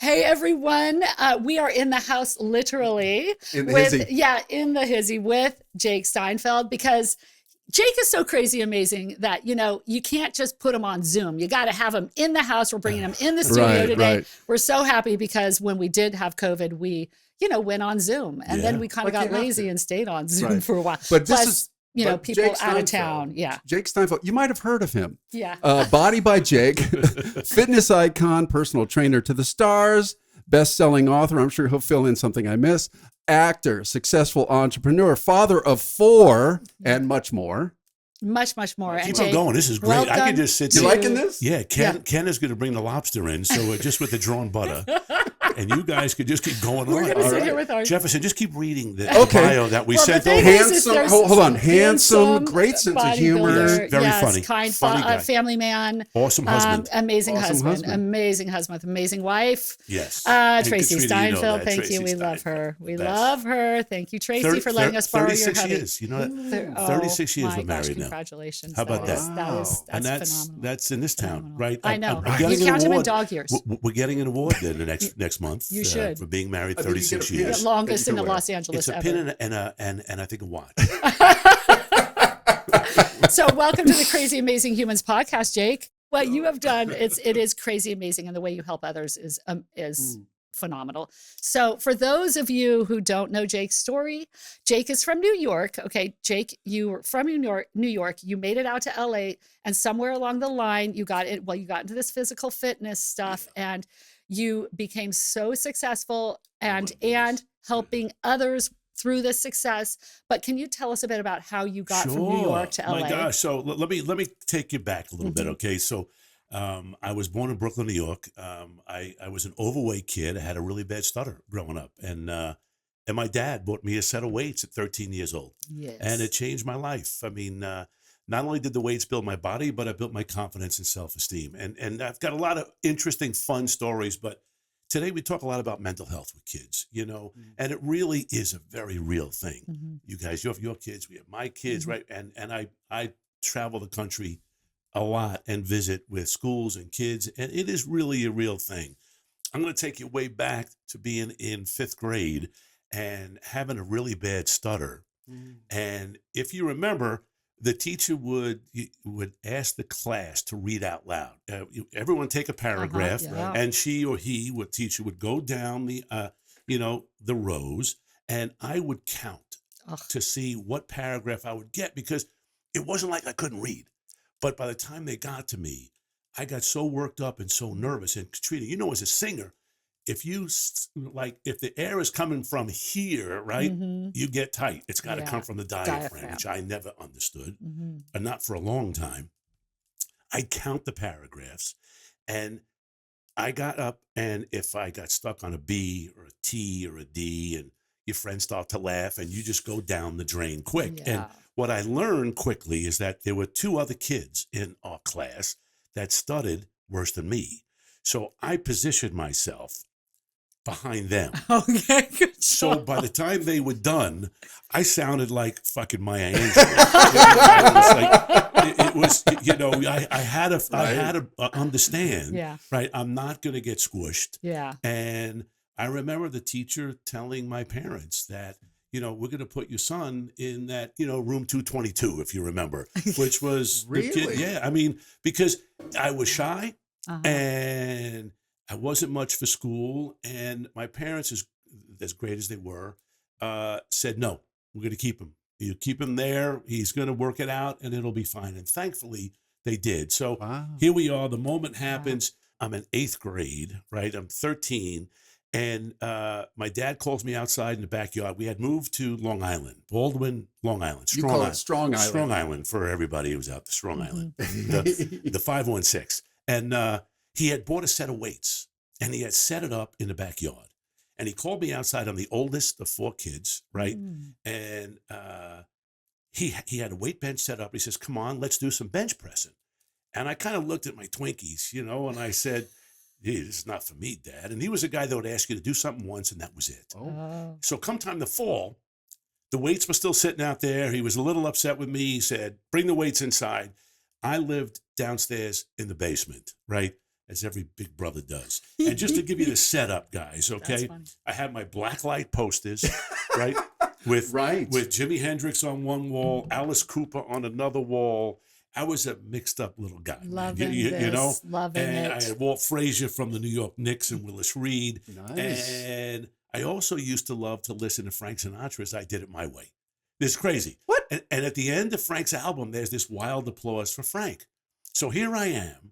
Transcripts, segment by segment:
Hey everyone, we are in the house literally In the with hizzy. in the hizzy with Jake Steinfeld, because Jake is so crazy amazing that you can't just put him on Zoom. You got to have him in the house. We're bringing him in the studio today. Right. We're so happy because when we did have COVID, we went on Zoom, and then we kind of got lazy and stayed on Zoom for a while. But Plus, this is people Jake out of Steinfeld. town. Yeah, Jake Steinfeld. You might have heard of him. yeah. Body by Jake, fitness icon, personal trainer to the stars, best-selling author. I'm sure he'll fill in something I miss. Actor, successful entrepreneur, father of 4, and much more. Much more. Keep on going. This is great. I could just sit You there. liking this? Yeah, Ken is going to bring the lobster in, so just with the drawn butter. And you guys could just keep going We're on. going to sit here with our Jefferson, just keep reading the bio that we sent over. Handsome, hold on. Handsome, great sense of humor. Yes, very funny. Kind guy. Family man. Awesome husband. Amazing husband. Amazing husband. Amazing wife. Yes. Tracy Katrina, Steinfeld. Thank Tracy you. We love Steinfeld, her. We the best. love her. Thank you, Tracy, for letting us borrow your 36 hubby. years. You know that? 36 years we're married now. Congratulations. How about that? That's And phenomenal. that's in this town, right? I know. I'm You getting count an him in award. dog years. We're getting an award then the next month. You should. For being married I think you 36 get a pin. years. The longest in That you can Los Angeles It's a ever. pin and I think a watch. So welcome to the Crazy Amazing Humans podcast, Jake. What you have done, it is crazy amazing, and the way you help others is phenomenal. So for those of you who don't know Jake's story, Jake is from New York. Okay, Jake, you were from New York. You made it out to LA, and somewhere along the line, you got into this physical fitness stuff, and you became so successful and helping others through this success. But can you tell us a bit about how you got from New York to LA? My gosh. So let me take you back a little bit. Okay. So I was born in Brooklyn, New York. I was an overweight kid. I had a really bad stutter growing up. And my dad bought me a set of weights at 13 years old. Yes. And it changed my life. I mean, not only did the weights build my body, but I built my confidence and self-esteem. And I've got a lot of interesting, fun stories, but today we talk a lot about mental health with kids, and it really is a very real thing. Mm-hmm. You guys, you have your kids, we have my kids, right? And I travel the country a lot and visit with schools and kids, and it is really a real thing. I'm going to take you way back to being in 5th grade and having a really bad stutter. And if you remember, the teacher would ask the class to read out loud. Everyone take a paragraph, yeah. and she or he, teacher, would go down the rows, and I would count to see what paragraph I would get, because it wasn't like I couldn't read. But by the time they got to me, I got so worked up and so nervous. And Katrina, as a singer, if the air is coming from here, right, you get tight. It's got to come from the diaphragm, which I never understood, and not for a long time. I'd count the paragraphs, and I got up, and if I got stuck on a B or a T or a D, and your friends start to laugh, and you just go down the drain quick. Yeah. And what I learned quickly is that there were 2 other kids in our class that stuttered worse than me. So I positioned myself behind them. Okay, good. So by the time they were done, I sounded like fucking Maya Angelou. I had to understand, right? I'm not going to get squished. Yeah. And I remember the teacher telling my parents that, we're going to put your son in that, room 222, if you remember, which was Really? the kid. Yeah. I mean, because I was shy and I wasn't much for school, and my parents, as great as they were, said, no, we're going to keep him. You keep him there. He's going to work it out, and it'll be fine. And thankfully, they did. So Here we are. The moment happens. I'm in 8th grade, right? I'm 13. And my dad calls me outside in the backyard. We had moved to Long Island, Baldwin, Long Island. You call it Strong Island. Strong Island for everybody who's out there, Strong Island, the 516. And he had bought a set of weights, and he had set it up in the backyard. And he called me outside. I'm the oldest of 4 kids, right? And he had a weight bench set up. He says, come on, let's do some bench pressing. And I kind of looked at my Twinkies, and I said, this is not for me, Dad. And he was a guy that would ask you to do something once, and that was it. So come time to fall, the weights were still sitting out there. He was a little upset with me. He said, bring the weights inside. I lived downstairs in the basement, right? as every big brother does. And just to give you the setup, guys, okay? I had my blacklight posters, right? With Jimi Hendrix on one wall, Alice Cooper on another wall. I was a mixed up little guy. Loving you know? Loving and it. I had Walt Frazier from the New York Knicks and Willis Reed. Nice. And I also used to love to listen to Frank Sinatra's I Did It My Way. This is crazy. What? And at the end of Frank's album, there's this wild applause for Frank. So here I am,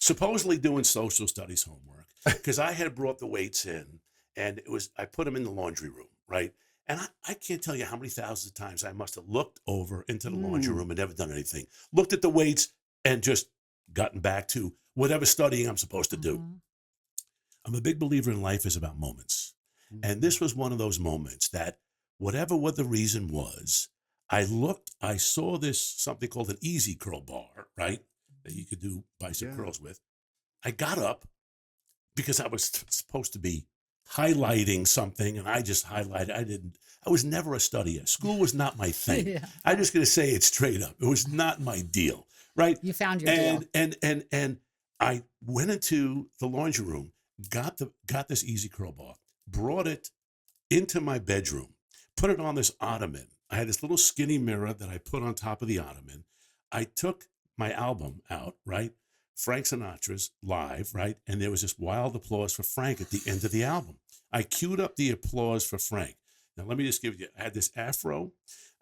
supposedly doing social studies homework, because I had brought the weights in, and I put them in the laundry room, right? And I can't tell you how many thousands of times I must have looked over into the laundry room and never done anything. Looked at the weights and just gotten back to whatever studying I'm supposed to do. I'm a big believer in life is about moments. And this was one of those moments that whatever what the reason was, I saw this something called an easy curl bar, right? That you could do bicep curls with. I got up because I was supposed to be highlighting something, and I just highlighted. I was never a studier. School was not my thing. I'm just going to say it straight up. It was not my deal, right? You found your deal. And I went into the laundry room, got this easy curl bar, brought it into my bedroom, put it on this ottoman. I had this little skinny mirror that I put on top of the ottoman. I took my album out, right? Frank Sinatra's Live, right? And there was this wild applause for Frank at the end of the album. I queued up the applause for Frank. Now, let me just give you, I had this afro,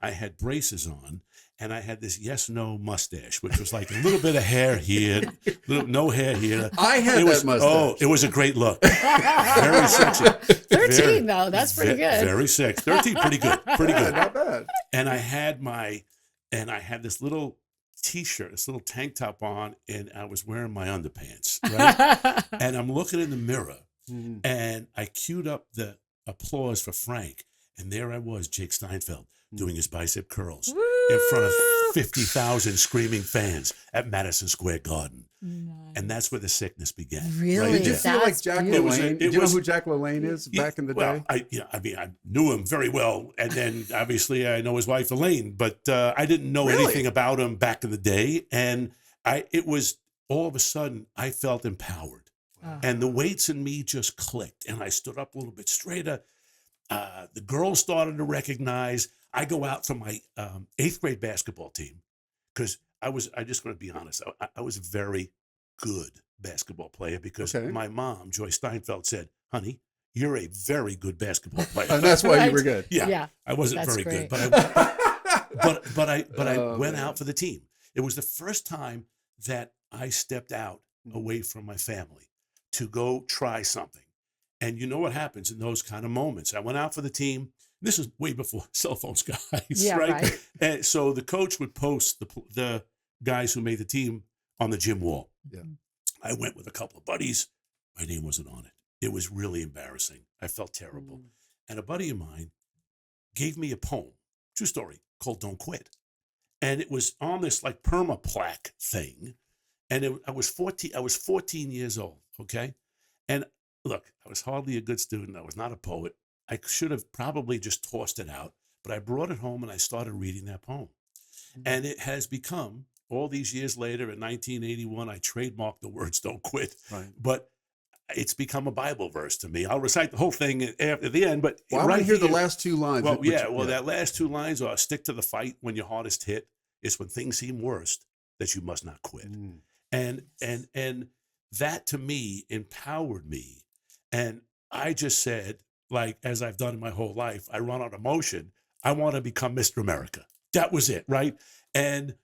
I had braces on, and I had this yes-no mustache, which was like a little bit of hair here, no hair here. I had that mustache. Oh, it was a great look. Very sexy. 13, though. That's pretty good. Very sexy. 13, pretty good. Pretty good. Not bad. And I had this little T-shirt, this little tank top on, and I was wearing my underpants, right? And I'm looking in the mirror, and I queued up the applause for Frank, and there I was, Jake Steinfeld, doing his bicep curls in front of 50,000 screaming fans at Madison Square Garden. Nice. And that's where the sickness began. Really? Right? Did you feel like Jack LaLanne? Do you know who Jack LaLanne is back in the day? I knew him very well. And then obviously I know his wife, Elaine, but I didn't know anything about him back in the day. And it was all of a sudden I felt empowered. And the weights in me just clicked. And I stood up a little bit straighter. The girls started to recognize. I go out for my 8th grade basketball team because I'm just going to be honest. I was a very good basketball player because my mom, Joy Steinfeld, said, honey, you're a very good basketball player. And that's why you were good. Yeah. I wasn't very good, but I went out for the team. It was the first time that I stepped out away from my family to go try something. And you know what happens in those kind of moments. I went out for the team. This is way before cell phones, guys, right? And so the coach would post the guys who made the team on the gym wall. Yeah. I went with a couple of buddies. My name wasn't on it. It was really embarrassing. I felt terrible. And a buddy of mine gave me a poem, true story, called Don't Quit. And it was on this like perma plaque thing. And I was 14 years old, okay? And look, I was hardly a good student. I was not a poet. I should have probably just tossed it out, but I brought it home and I started reading that poem. And it has become, all these years later, in 1981, I trademarked the words "Don't Quit." Right. But it's become a Bible verse to me. I'll recite the whole thing at the end, but I want to hear the last 2 lines. Well, that last 2 lines are stick to the fight when your hardest hit. It's when things seem worst that you must not quit. And that to me empowered me. And I just said, like, as I've done in my whole life, I run on emotion. I want to become Mr. America. That was it, right? And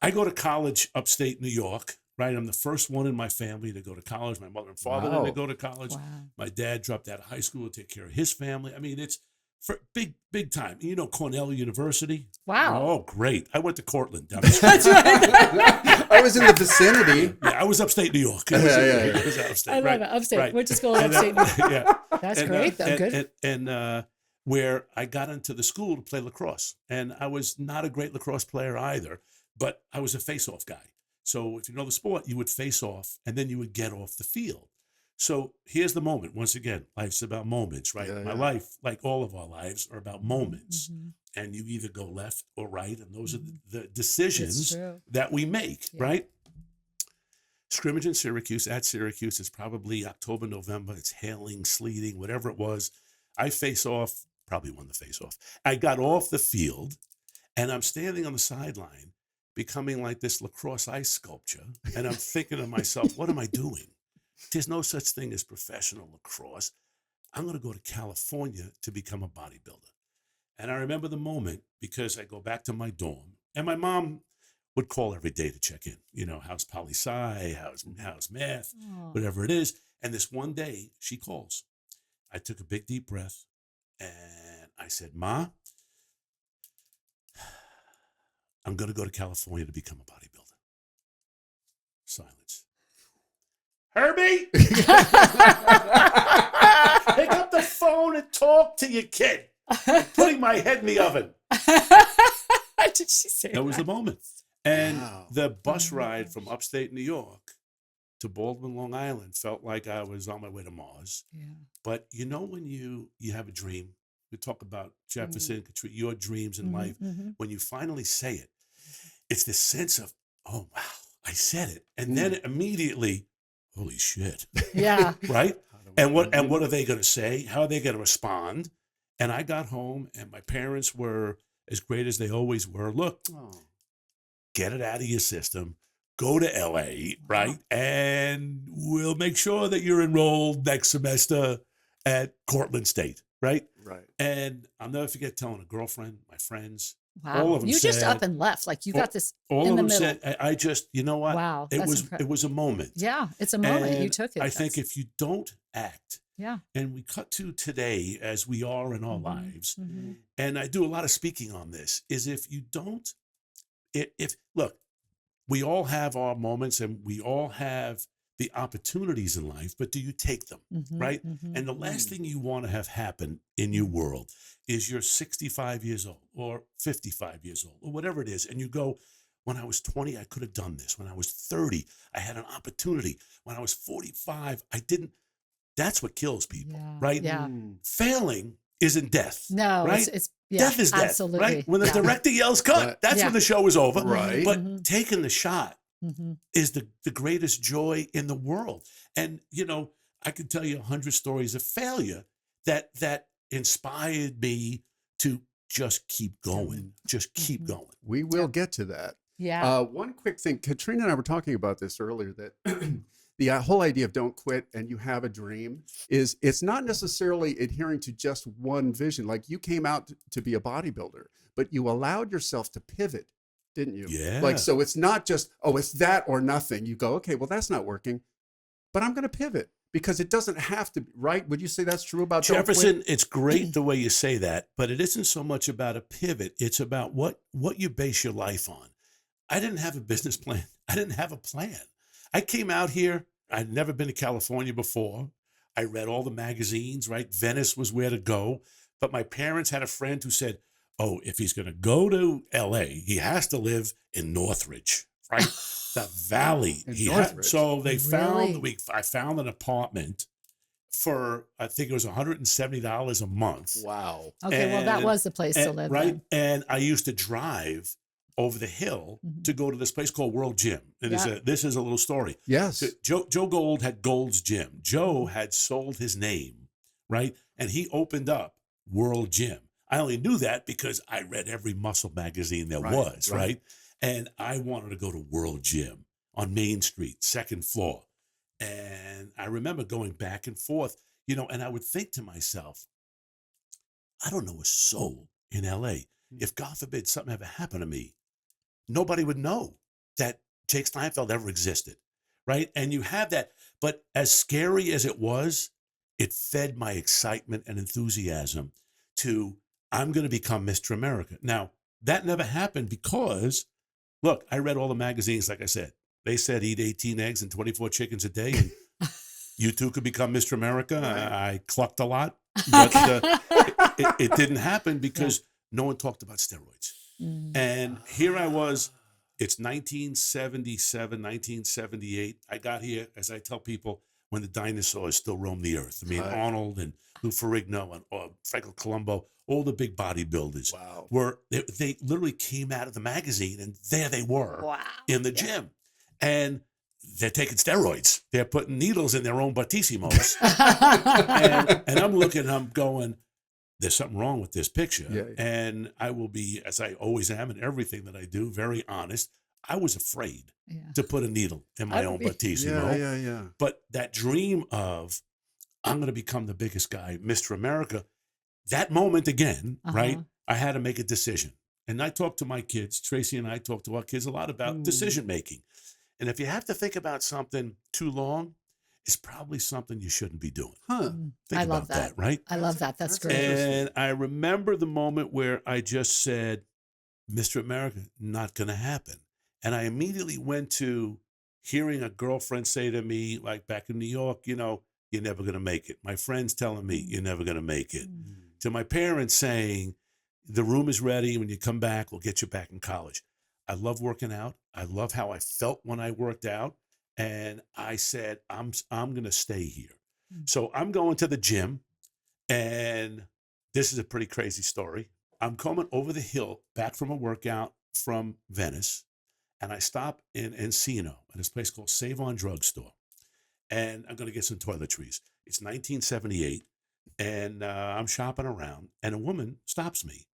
I go to college upstate New York, right? I'm the first one in my family to go to college. My mother and father didn't go to college. Wow. My dad dropped out of high school to take care of his family. I mean, it's for big time. You know, Cornell University. Wow. Oh, great. I went to Cortland down the street. That's right. I was in the vicinity. Yeah, I was upstate New York. It was upstate. I love it. Upstate. Right. Went to school in upstate New York. Yeah. That's great, though. Good. And where I got into the school to play lacrosse. And I was not a great lacrosse player either, but I was a face-off guy. So if you know the sport, you would face off and then you would get off the field. So here's the moment. Once again, life's about moments, right? My life, like all of our lives, are about moments. And you either go left or right. And those are the decisions that we make, right? Scrimmage in Syracuse, at Syracuse. It's probably October, November. It's hailing, sleeting, whatever it was. I face off, probably won the face off. I got off the field and I'm standing on the sideline becoming like this lacrosse ice sculpture. And I'm thinking to myself, what am I doing? There's no such thing as professional lacrosse. I'm going to go to California to become a bodybuilder. And I remember the moment because I go back to my dorm and my mom would call every day to check in. You know, how's poli-sci, how's math, whatever it is. And this one day she calls. I took a big deep breath and I said, Ma, I'm going to go to California to become a bodybuilder. Silence. Herbie, pick up the phone and talk to your kid. I'm putting my head in the oven. Did she say That was the moment. And Wow. the bus ride from upstate New York to Baldwin, Long Island felt like I was on my way to Mars. Yeah. But you know when you have a dream, we talk about Jefferson, Katrina, your dreams in life, when you finally say it, it's this sense of, oh, wow, I said it. And then immediately, holy shit. Yeah. Right? And what are they going to say? How are they going to respond? And I got home and my parents were as great as they always were. Look, get it out of your system. Go to LA, right? And we'll make sure that you're enrolled next semester at Cortland State, right? Right. And I'll never forget telling a girlfriend, my friends, Wow. all of them You just said- up and left. Like you got this all in of the them middle. said, I just, you know what? Wow. It That's was incredible. it was a moment. Yeah. It's a moment. You And took it. I think That's- if you don't act, yeah. and we cut to today as we are in our lives, Mhm. and I do a lot of speaking on this, is if you don't, if look, we all have our moments and we all have the opportunities in life, but do you take them, Mhm. right? Mhm. And the last thing you want to have happen in your world is you're 65 years old or 55 years old or whatever it is, and you go, when I was 20, I could have done this. When I was 30, I had an opportunity. When I was 45, I didn't. That's what kills people, Yeah. right? Yeah. Failing isn't death. No, right? it's yeah, Death is death, absolutely. right? When the Yeah. director yells cut, Right. that's Yeah. when the show is over. Right. But Mhm. taking the shot Mhm. is the greatest joy in the world. And, you know, I could tell you 100 stories of failure that inspired me to just keep going, just keep going. We will get to that. Yeah. One quick thing, Katrina and I were talking about this earlier, that the whole idea of don't quit and you have a dream is it's not necessarily adhering to just one vision. Like you came out to be a bodybuilder, but you allowed yourself to pivot, didn't you? Yeah. Like, so it's not just, oh, it's that or nothing. You go, okay, well, that's not working, but I'm going to pivot because it doesn't have to be, right? Would you say that's true about don't quit? Jefferson, it's great the way you say that, but it isn't so much about a pivot. It's about what you base your life on. I didn't have a business plan. I didn't have a plan. I came out here. I'd never been to California before. I read all the magazines, right? Venice was where to go. But my parents had a friend who said, oh, if he's going to go to LA, he has to live in Northridge, right? The valley. In He Northridge? so they found, Really? I found an apartment for, I think it was $170 a month. Wow. Okay. Well, that and- was the place to And- live. right? Then. And I used to drive over the hill to go to this place called World Gym. And Yeah. this is a little story. Yes. Joe Gold had Gold's Gym. Joe had sold his name, right? And he opened up World Gym. I only knew that because I read every muscle magazine there Right, was, right. right? And I wanted to go to World Gym on Main Street, second floor. And I remember going back and forth, you know, and I would think to myself, I don't know a soul in LA. If God forbid something ever happened to me, nobody would know that Jake Steinfeld ever existed, right? And you have that. But as scary as it was, it fed my excitement and enthusiasm to, I'm going to become Mr. America. Now, that never happened because, look, I read all the magazines, like I said. They said eat 18 eggs and 24 chickens a day, and you too could become Mr. America. I clucked a lot, but it didn't happen because no one talked about steroids. Mm. And here I was, it's 1977, 1978. I got here, as I tell people, when the dinosaurs still roamed the earth. I mean, Right. Arnold and Lou Ferrigno and Franco Colombo, all the big bodybuilders Wow. they literally came out of the magazine and there they were Wow. in the gym. And they're taking steroids. They're putting needles in their own battissimos. and I'm looking, and I'm going, there's something wrong with this picture. Yeah. And I will be, as I always am in everything that I do, very honest. I was afraid to put a needle in my own battissimo. Yeah. But that dream of, I'm going to become the biggest guy, Mr. America, that moment again, right? I had to make a decision. And I talk to my kids, Tracy and I talk to our kids a lot about decision making. And if you have to think about something too long, it's probably something you shouldn't be doing. Think I about love that. Right? I love that. That's great. And I remember the moment where I just said, Mr. America, not going to happen. And I immediately went to hearing a girlfriend say to me, like back in New York, you know, you're never going to make it. My friends telling me you're never going to make it. To my parents saying, the room is ready. When you come back, we'll get you back in college. I love working out. I love how I felt when I worked out. And I said, I'm going to stay here. So I'm going to the gym. And this is a pretty crazy story. I'm coming over the hill back from a workout from Venice. And I stop in Encino at this place called Save On Drug Store. And I'm going to get some toiletries. It's 1978. And I'm shopping around. And a woman stops me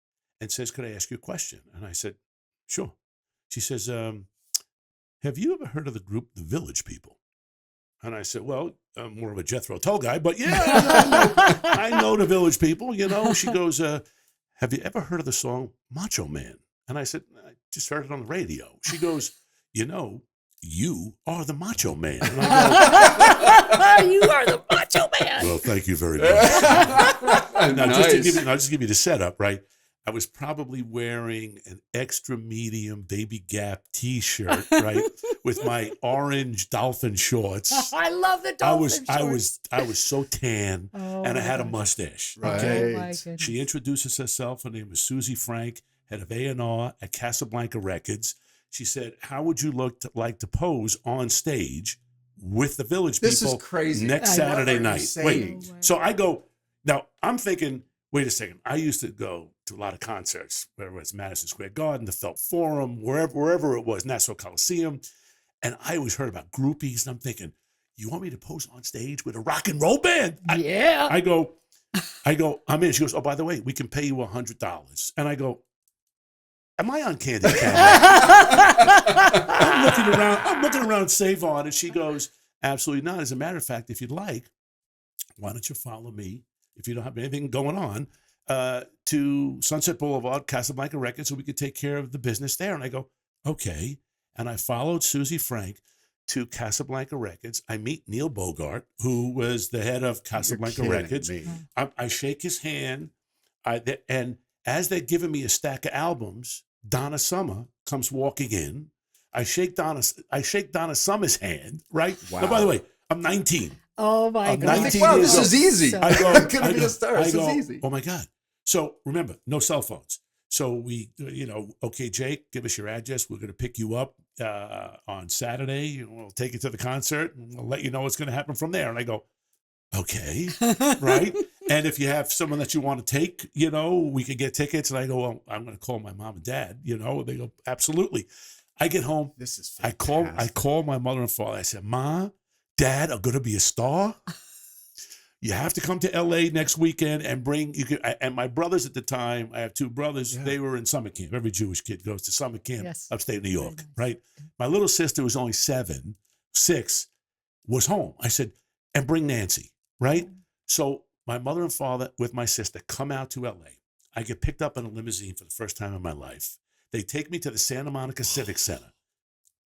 and says, could I ask you a question? And I said, sure. She says, have you ever heard of the group The Village People? And I said, well, I'm more of a Jethro Tull guy, but yeah, I know the Village People, you know. She goes, have you ever heard of the song Macho Man? And I said, I just heard it on the radio. She goes, you know, you are the Macho Man. And I go, you are the Macho Man. well, thank you very much. Now, just to give you the setup, right? I was probably wearing an extra medium Baby Gap t-shirt, right, with my orange dolphin shorts. I love the dolphin shorts. I was so tan, and I had a mustache. Right. Okay? Oh my goodness. She introduces herself. Her name was Susie Frank, head of A&R at Casablanca Records. She said, "How would you like to pose on stage with the Village This People is crazy. next I love Saturday what you're night?" saying. Wait, so I go. Now I'm thinking. Wait a second. I used to go to a lot of concerts, whether it's Madison Square Garden, the Felt Forum, wherever it was, Nassau Coliseum. And I always heard about groupies. And I'm thinking, you want me to pose on stage with a rock and roll band? Yeah. I go, I'm in. She goes, oh, by the way, we can pay you $100. And I go, am I on Candy Camera? I'm looking around Save On. And she goes, absolutely not. As a matter of fact, if you'd like, why don't you follow me? If you don't have anything going on, to Sunset Boulevard, Casablanca Records, so we could take care of the business there. And I go, okay. And I followed Susie Frank to Casablanca Records. I meet Neil Bogart, who was the head of Casablanca Records. I shake his hand. And as they're giving me a stack of albums, Donna Summer comes walking in. I shake Donna Summer's hand, right? Wow. Now, by the way, I'm 19. Oh my God. 19 Wow, years this old. is easy. So- I go, I'm gonna be a star. This is go, easy. oh my God. So remember, no cell phones. So we, okay, Jake, give us your address. We're going to pick you up on Saturday. And we'll take you to the concert and we'll let you know what's going to happen from there. And I go, okay, right? And if you have someone that you want to take, we could get tickets. And I go, well, I'm going to call my mom and dad, And they go, absolutely. I get home. This is I call my mother and father. I said, Ma, Dad are going to be a star. You have to come to LA next weekend and and my brothers at the time, I have two brothers, they were in summer camp. Every Jewish kid goes to summer camp upstate New York, nice. right? My little sister was only 6, was home. I said, and bring Nancy, right? So my mother and father with my sister come out to LA. I get picked up in a limousine for the first time in my life. They take me to the Santa Monica Civic Center.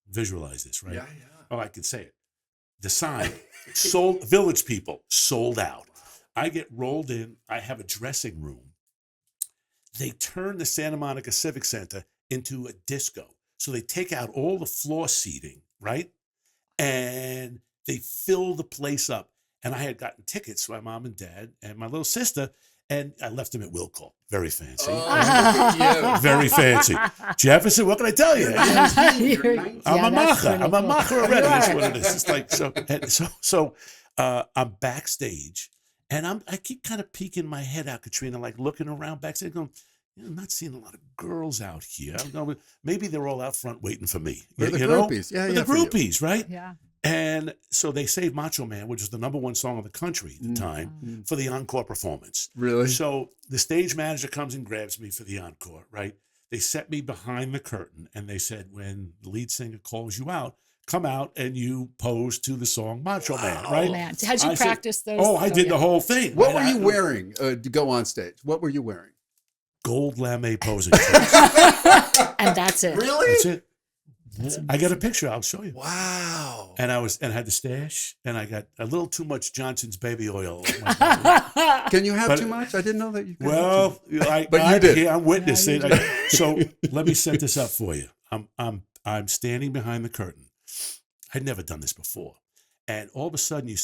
Visualize this, right? Yeah. Oh, I can say it. The sign, Village People, sold out. I get rolled in. I have a dressing room. They turn the Santa Monica Civic Center into a disco. So they take out all the floor seating, right? And they fill the place up. And I had gotten tickets for my mom and dad and my little sister. And I left them at will call. Very fancy. Oh, Very fancy. Jefferson, what can I tell you? I'm a macher. I'm a macher already. That's what it is. It's like so. I'm backstage, and I keep kind of peeking my head out, Katrina, like looking around backstage, going, I'm not seeing a lot of girls out here. I'm going, maybe they're all out front waiting for me. They're the groupies. Yeah, the groupies, right? Yeah. And so they saved Macho Man, which was the #1 song of the country at the time, for the encore performance. Really? So the stage manager comes and grabs me for the encore, right? They set me behind the curtain and they said, when the lead singer calls you out, come out and you pose to the song Macho Man, right? Man, had you practiced those? Oh, I did the whole thing. What were you wearing to go on stage? What were you wearing? Gold lame posing shorts. And that's it. Really? That's it. I got a picture. I'll show you. Wow. And I had the stash, and I got a little too much Johnson's baby oil. Can you have too much? I didn't know that you could. Well, but you did. Yeah, I'm witnessing. Yeah, So let me set this up for you. I'm standing behind the curtain. I'd never done this before, and all of a sudden you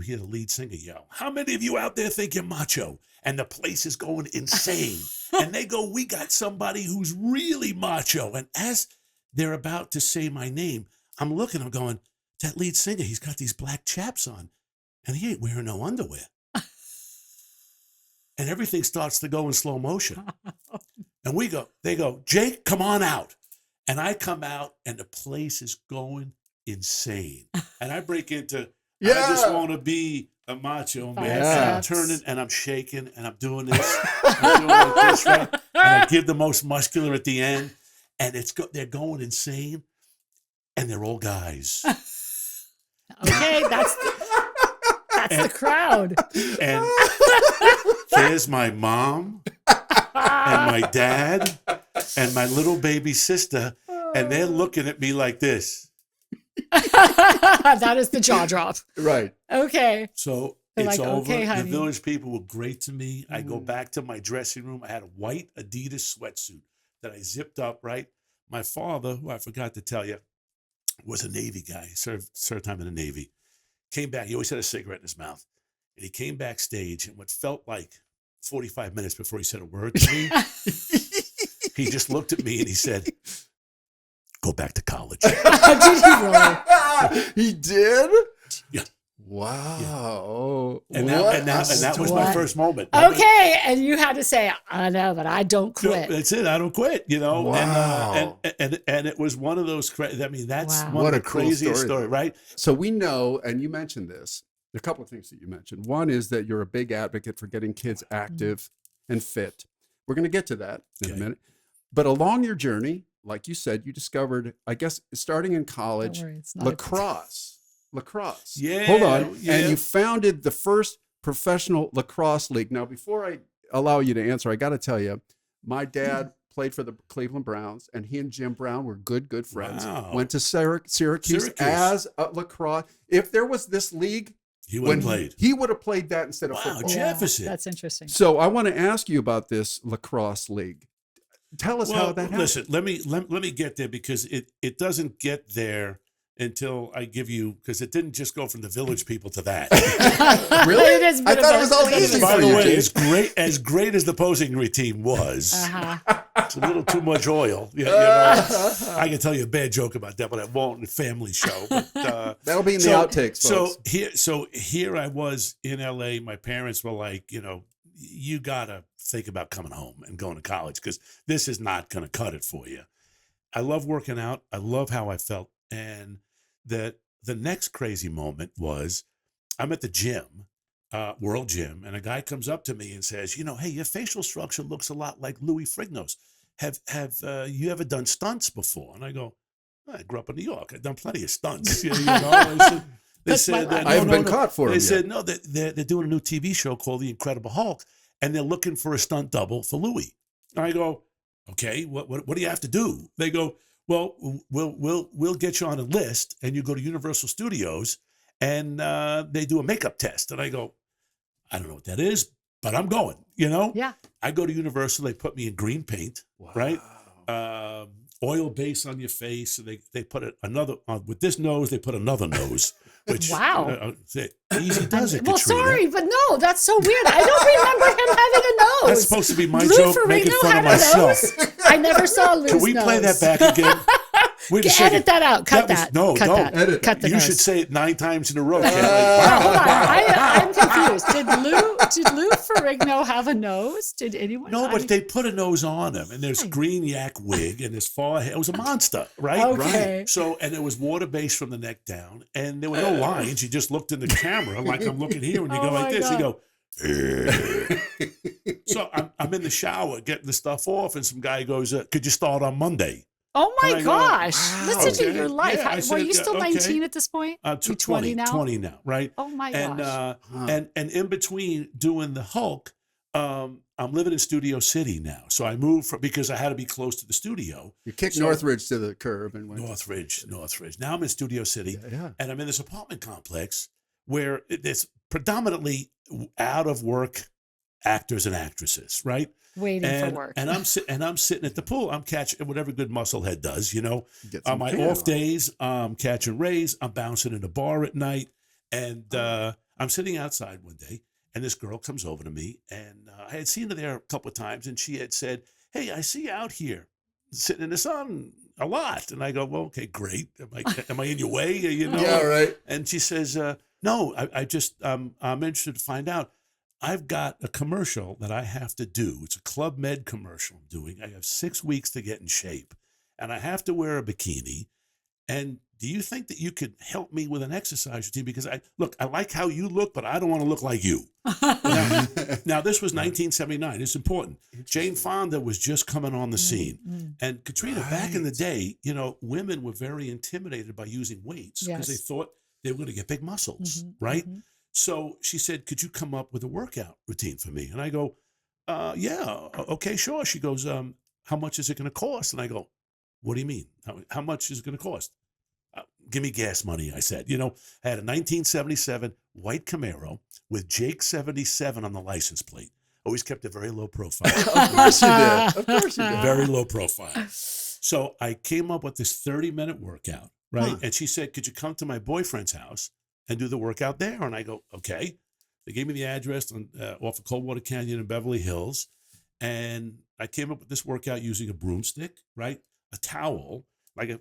hear the lead singer yell, "How many of you out there think you're macho?" And the place is going insane. And they go, "We got somebody who's really macho." And as they're about to say my name, I'm looking, I'm going, that lead singer, he's got these black chaps on, and he ain't wearing no underwear. And everything starts to go in slow motion. And they go, "Jake, come on out." And I come out, and the place is going insane. And I break into, I just want to be a macho man. And I'm turning, and I'm shaking, and I'm doing this. I'm doing like this, right? And I give the most muscular at the end. And they're going insane, and they're all guys. Okay, that's the crowd. And there's my mom and my dad and my little baby sister, and they're looking at me like this. That is the jaw drop. Right. Okay. So They're it's like, over. "Okay, The honey." village people were great to me. I go back to my dressing room. I had a white Adidas sweatsuit that I zipped up, right? My father, who I forgot to tell you, was a Navy guy. He served time in the Navy. Came back. He always had a cigarette in his mouth. And he came backstage, and what felt like 45 minutes before he said a word to me, he just looked at me and he said, "Go back to college." Did he really? He did? Yeah. Wow. And that was my first moment. Okay, and you had to say, "I know, but I don't quit." That's it. I don't quit, you know. Wow. And it was one of those. That's Wow. one What of a the cool craziest story. story, right? So we know, and you mentioned this, a couple of things that you mentioned. One is that you're a big advocate for getting kids active and fit. We're going to get to that in a minute. But along your journey, like you said, you discovered, I guess, starting in college, Don't worry, it's not lacrosse. Yeah. Hold on. Yeah. And you founded the first professional lacrosse league. Now, before I allow you to answer, I got to tell you, my dad played for the Cleveland Browns, and he and Jim Brown were good friends. Wow. Went to Syracuse as a lacrosse. If there was this league, He would have played. he would have played that instead of Wow, football. Jefferson. That's interesting. So I want to ask you about this lacrosse league. Tell us how that happened. Listen, let me get there, because it doesn't get there until I give you, because it didn't just go from the village people to that. Really? It is I thought it was all easy By for the you, way, Jake. as great as the posing team was, Uh-huh. it's a little too much oil. You know, I can tell you a bad joke about that, but I won't in the family show. But, That'll be in the outtakes, folks. So here I was in LA. My parents were like, you gotta think about coming home and going to college, because this is not gonna cut it for you. I love working out. I love how I felt. And the next crazy moment was, I'm at the gym, World Gym, and a guy comes up to me and says, "Hey, your facial structure looks a lot like Louis Frigno's. Have you ever done stunts before?" And I go, "I grew up in New York. I've done plenty of stunts." They said, I haven't been caught for They him said, yet. "No, they're doing a new TV show called The Incredible Hulk, and they're looking for a stunt double for Louis." And I go, "Okay, what do you have to do?" They go, "Well, we'll get you on a list, and you go to Universal Studios, and they do a makeup test." And I go, "I don't know what that is, but I'm going." Yeah. I go to Universal. They put me in green paint, right? Oil base on your face. And they put another with this nose. They put another nose. Which Wow. Easy does it. Well, Katrina. sorry, but no, that's so weird. I don't remember him having a nose. That's supposed to be my Lou joke, Ferrigno making fun had of a myself. nose? I never saw Lou's Can we play nose. that back again? Wait a second. Edit that out. Cut was- that. no, Cut don't. that. Edit. Cut the You nose. should say it 9 times in a row. Ken. Hold on. Wow. I'm confused. Did Lou Ferrigno have a nose? Did anyone? No, I but mean- they put a nose on him, and there's Right. green yak wig, and his forehead. It was a monster, right? Okay. Right. So, and it was water based from the neck down, and there were no lines. You just looked in the camera like I'm looking here, and you Oh go like my this. God. You go. So I'm in the shower getting the stuff off, and some guy goes, "Could you start on Monday?" Oh my And I go, gosh! wow, Listen to okay. your life. Yeah, I Were said, you still okay. 19 at this point? I'm You 20 now? 20 now, right? Oh my And gosh! and in between doing the Hulk, I'm living in Studio City now. So I moved because I had to be close to the studio. You kicked So- Northridge to the curb and went. Northridge. Now I'm in Studio City, Yeah. and I'm in this apartment complex where it's predominantly out of work actors and actresses, right? Waiting for work. And I'm sitting at the pool. I'm catching whatever good musclehead does, you know. Get On some my tan off on. days, I'm catching rays. I'm bouncing in a bar at night, and I'm sitting outside one day, and this girl comes over to me, and I had seen her there a couple of times, and she had said, "Hey, I see you out here sitting in the sun a lot." And I go, "Well, okay, great. Am I in your way? You know?" Yeah, right. And she says, "No, I just I'm interested to find out. I've got a commercial that I have to do. It's a Club Med commercial I'm doing. I have 6 weeks to get in shape, and I have to wear a bikini. And do you think that you could help me with an exercise routine? Because I like how you look, but I don't want to look like you." Now, this was 1979. It's important. Jane Fonda was just coming on the scene. And Katrina, back in the day, you know, women were very intimidated by using weights because they Yes. thought they were going to get big muscles, right? So she said, "Could you come up with a workout routine for me?" And I go, "Yeah, okay, sure." She goes, "How much is it going to cost?" And I go, "What do you mean? How much is it going to cost?" "Give me gas money," I said. You know, I had a 1977 white Camaro with Jake 77 on the license plate. Always kept a very low profile. Of course you did. Of course you did. Very low profile. So I came up with this 30-minute workout, right? Huh. And she said, "Could you come to my boyfriend's house and do the workout there?" And I go, "Okay." They gave me the address off of Coldwater Canyon in Beverly Hills. And I came up with this workout using a broomstick, right? A towel, like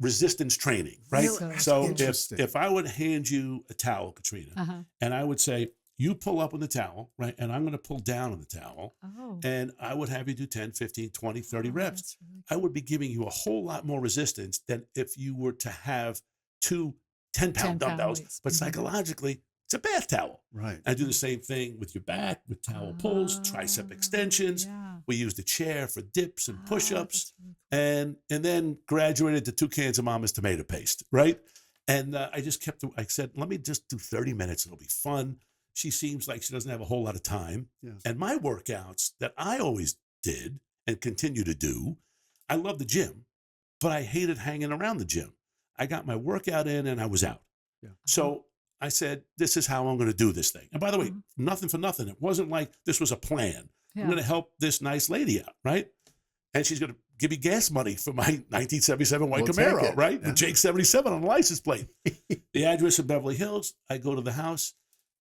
resistance training, right? Really? So Interesting. if I would hand you a towel, Katrina, and I would say, "You pull up on the towel," right? And I'm going to pull down on the towel. Oh. And I would have you do 10, 15, 20, 30 reps. That's really I would be giving you a whole lot more resistance than if you were to have 2 10-pound 10-pound dumbbells. weights. But psychologically, it's a bath towel. Right. I do the same thing with your back, with towel pulls, tricep extensions. Yeah. We use the chair for dips and push-ups, that's really cool. and then graduated to 2 cans of Mama's tomato paste, right? And I just I said, "Let me just do 30 minutes. It'll be fun." She seems like she doesn't have a whole lot of time. Yeah. And my workouts that I always did and continue to do, I love the gym, but I hated hanging around the gym. I got my workout in and I was out. Yeah. So I said, "This is how I'm going to do this thing." And by the way, nothing for nothing. It wasn't like this was a plan. Yeah. I'm going to help this nice lady out, right? And she's going to give me gas money for my 1977 white We'll take Camaro, it. right? Yeah. With Jake 77 on the license plate. The address in Beverly Hills. I go to the house.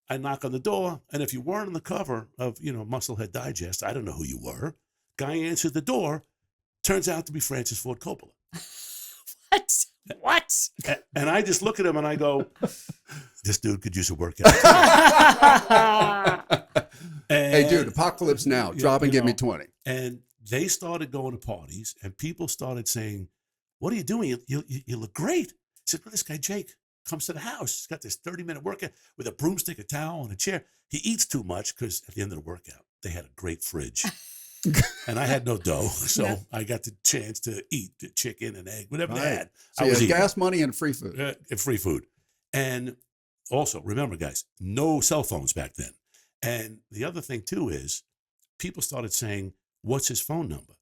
I knock on the door. And if you weren't on the cover of, you know, Musclehead Digest, I don't know who you were. Guy answered the door. Turns out to be Francis Ford Coppola. What? What? And I just look at him and I go, "This dude could use a workout." Hey, dude, Apocalypse Now. Drop and you give me know, 20. And they started going to parties, and people started saying, "What are you doing? You look great." I said, "Well, this guy Jake comes to the house. He's got this 30-minute workout with a broomstick, a towel, and a chair. He eats too much," because at the end of the workout, they had a great fridge. And I had no dough, so Yeah. I got the chance to eat the chicken and egg, whatever they Right. had. So I you was have eating. gas money and free food. And free food. And also, remember, guys, no cell phones back then. And the other thing, too, is people started saying, "What's his phone number?"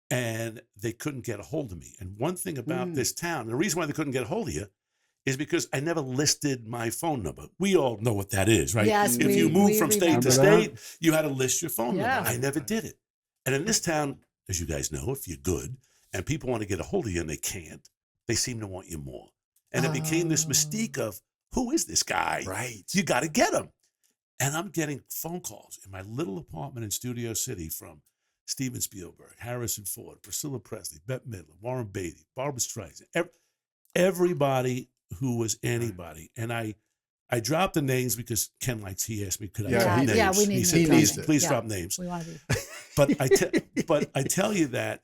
And they couldn't get a hold of me. And one thing about this town, and the reason why they couldn't get a hold of you is because I never listed my phone number. We all know what that is, right? Yes, if you move from state to remember state, you had to list your phone Yeah. number. I never did it. And in this town, as you guys know, if you're good and people want to get a hold of you and they can't, they seem to want you more. And it became this mystique of, who is this guy? Right. You got to get him. And I'm getting phone calls in my little apartment in Studio City from Steven Spielberg, Harrison Ford, Priscilla Presley, Bette Midler, Warren Beatty, Barbara Streisand, everybody who was anybody. And I dropped the names because Ken likes, he asked me, could I drop names? Yeah, we need he said, names. please drop names. We want to be. But I tell you that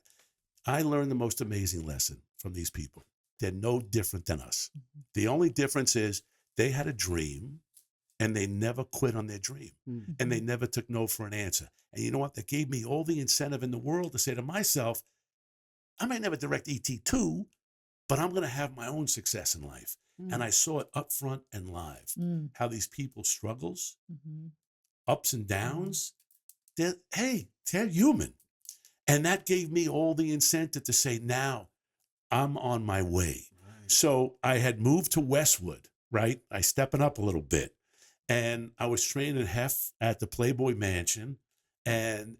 I learned the most amazing lesson from these people. They're no different than us. Mm-hmm. The only difference is they had a dream and they never quit on their dream. Mm-hmm. And they never took no for an answer. And you know what? That gave me all the incentive in the world to say to myself, I might never direct ET2, but I'm going to have my own success in life. And I saw it up front and live, how these people's struggles, ups and downs, they're human. And that gave me all the incentive to say, now I'm on my way. Right. So I had moved to Westwood, right? I stepping up a little bit. And I was training Hef at the Playboy Mansion and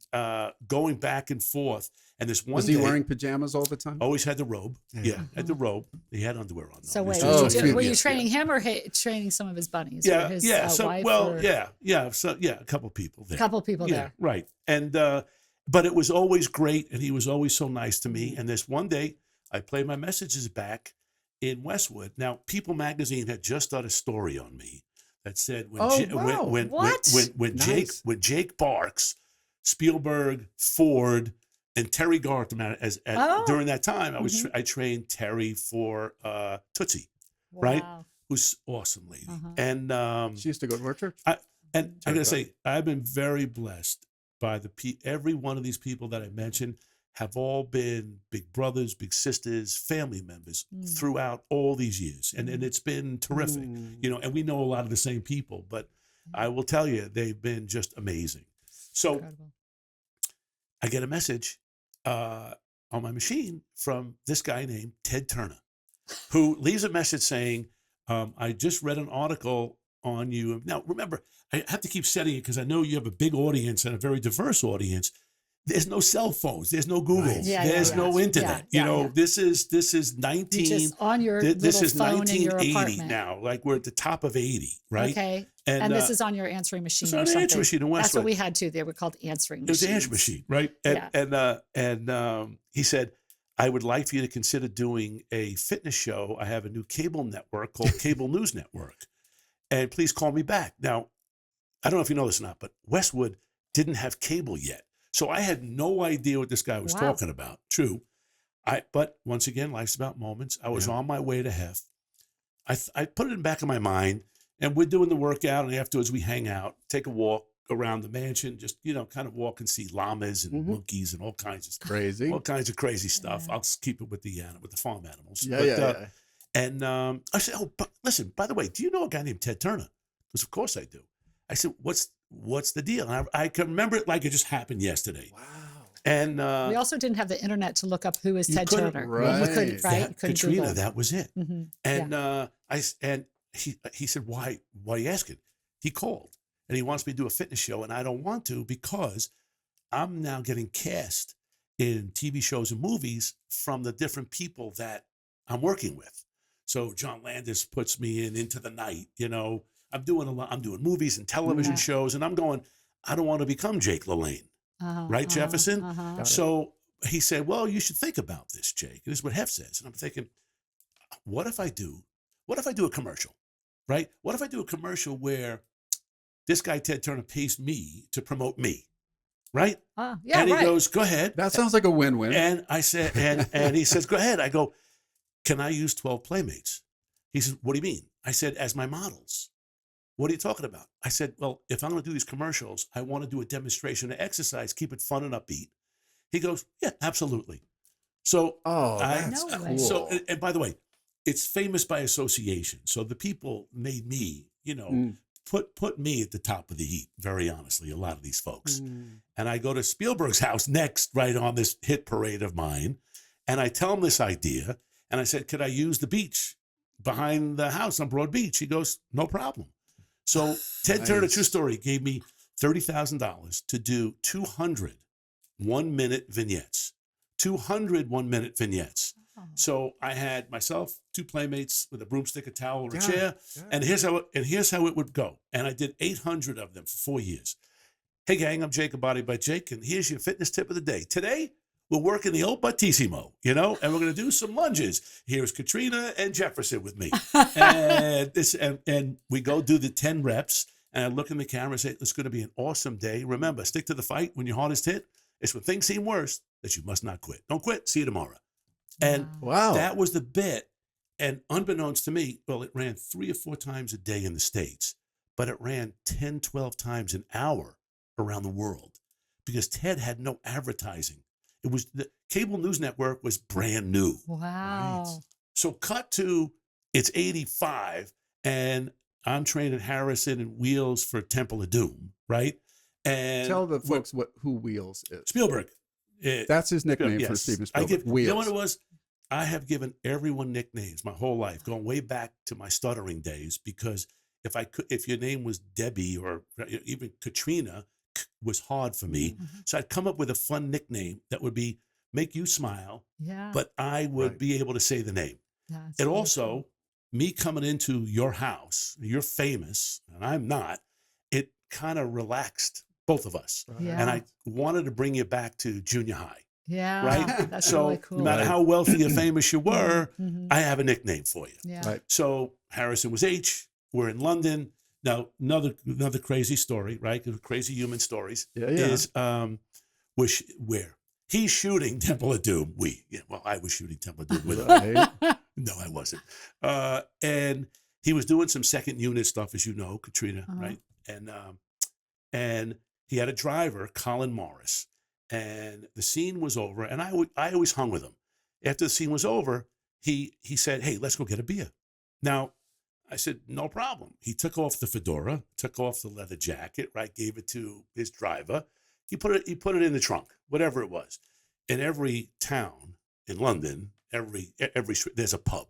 going back and forth. And this one was he wearing pajamas all the time? Always had the robe. Yeah, had the robe. He had underwear on. So wait, were you training him or training some of his bunnies? Yeah, or his, yeah. So wife So a couple people there. There. Right. And but it was always great, and he was always so nice to me. And this one day, I played my messages back in Westwood. Now, People Magazine had just done a story on me that said when Jake Barks, Spielberg, Ford, and Terry Garth during that time, I trained Terry for Tootsie, right? Who's awesome lady, and she used to go to our church. I gotta say, I've been very blessed by every one of these people that I mentioned have all been big brothers, big sisters, family members throughout all these years, and it's been terrific, And we know a lot of the same people, but I will tell you, they've been just amazing. So. Incredible. I get a message on my machine from this guy named Ted Turner, who leaves a message saying, I just read an article on you. Now, remember, I have to keep setting it because I know you have a big audience and a very diverse audience. There's no cell phones. There's no Google. Right. There's no internet. This is 19. Just on your this is phone 1980 now. Like we're at the top of 80, right? Okay. And this is on your answering machine. It's on an answering machine in Westwood. That's what we had too. They were called answering machines. It was an answering machine, right? And he said, I would like for you to consider doing a fitness show. I have a new cable network called Cable News Network, and please call me back. Now, I don't know if you know this or not, but Westwood didn't have cable yet. So I had no idea what this guy was talking about. True. But once again, life's about moments. I was on my way to Hef. I put it in the back of my mind, and we're doing the workout, and afterwards we hang out, take a walk around the mansion, just, kind of walk and see llamas and monkeys and all kinds of crazy stuff. I'll keep it with the farm animals. And I said, oh, but listen, by the way, do you know a guy named Ted Turner? Because of course I do. I said, what's the deal? And I can remember it like it just happened yesterday. Wow. And we also didn't have the internet to look up who is Ted Turner. Right. You couldn't, right? Katrina, Google. that was it. Mm-hmm. And he said, why are you asking? He called and he wants me to do a fitness show, and I don't want to because I'm now getting cast in TV shows and movies from the different people that I'm working with. So John Landis puts me in Into the Night, I'm doing a lot. I'm doing movies and television shows, and I'm going, I don't want to become Jake LaLanne, right, Jefferson? So he said, well, you should think about this, Jake. This is what Hef says. And I'm thinking, what if I do a commercial, right? What if I do a commercial where this guy, Ted Turner, pays me to promote me, right? And he goes, go ahead. That sounds like a win-win. And I said, and he says, go ahead. I go, can I use 12 Playmates? He says, what do you mean? I said, as my models. What are you talking about? I said, well, if I'm going to do these commercials, I want to do a demonstration of exercise, keep it fun and upbeat. He goes, yeah, absolutely. So, that's cool. So, and by the way, it's famous by association. So the people made me, put me at the top of the heap, very honestly, a lot of these folks. And I go to Spielberg's house next, right on this hit parade of mine. And I tell him this idea. And I said, could I use the beach behind the house on Broad Beach? He goes, no problem. So Ted Turner, true story, gave me $30,000 to do 200 one-minute vignettes. 200 one-minute vignettes. Oh. So I had myself, 2 Playmates with a broomstick, a towel, or a chair, and here's how it would go. And I did 800 of them for 4 years. Hey gang, I'm Jacob Body by Jake, and here's your fitness tip of the day. Today, we're working the old buttissimo, and we're going to do some lunges. Here's Katrina and Jefferson with me. and we go do the 10 reps, and I look in the camera and say, it's going to be an awesome day. Remember, stick to the fight when your hardest hit. It's when things seem worse that you must not quit. Don't quit. See you tomorrow. And that was the bit. And unbeknownst to me, well, it ran 3 or 4 times a day in the States, but it ran 10, 12 times an hour around the world because TED had no advertising. It was the cable news network was brand new. Wow. Right? So cut to it's 85 and I'm training Harrison and Wheels for Temple of Doom, right? And tell the folks who Wheels is. Spielberg. That's his nickname for Steven Spielberg. Wheels. You know what it was? I have given everyone nicknames my whole life, going way back to my stuttering days, because if your name was Debbie or even Katrina, was hard for me. Mm-hmm. So I'd come up with a fun nickname that would be make you smile, but I would be able to say the name. And also, me coming into your house, you're famous, and I'm not, it kind of relaxed both of us. And I wanted to bring you back to junior high. Yeah, right. That's so really cool. No matter how wealthy or famous you were, I have a nickname for you. Yeah. Right. So Harrison was H. We're in London. Now, another crazy story, right? Crazy human stories is where he's shooting Temple of Doom. I was shooting Temple of Doom with him. No, I wasn't. And he was doing some second unit stuff, as you know, Katrina, right? And he had a driver, Colin Morris, and the scene was over. And I always hung with him. After the scene was over, he said, "Hey, let's go get a beer." Now, I said, no problem. He took off the fedora, took off the leather jacket, right? Gave it to his driver. He put it in the trunk, whatever it was. In every town in London, every there's a pub.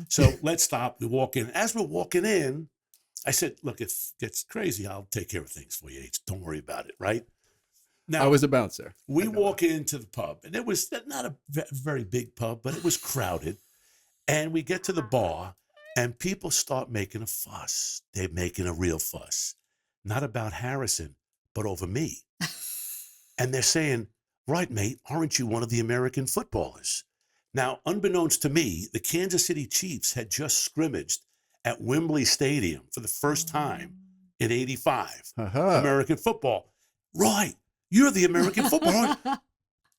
So let's stop. We walk in. As we're walking in, I said, look, if it gets crazy, I'll take care of things for you, H. Don't worry about it, right? Now, I was a bouncer. We walk into the pub, and it was not a very big pub, but it was crowded. And we get to the bar, and people start making a fuss. They're making a real fuss. Not about Harrison, but over me. And they're saying, right, mate, aren't you one of the American footballers? Now, unbeknownst to me, the Kansas City Chiefs had just scrimmaged at Wembley Stadium for the first time in 85. American football. Right, you're the American footballer.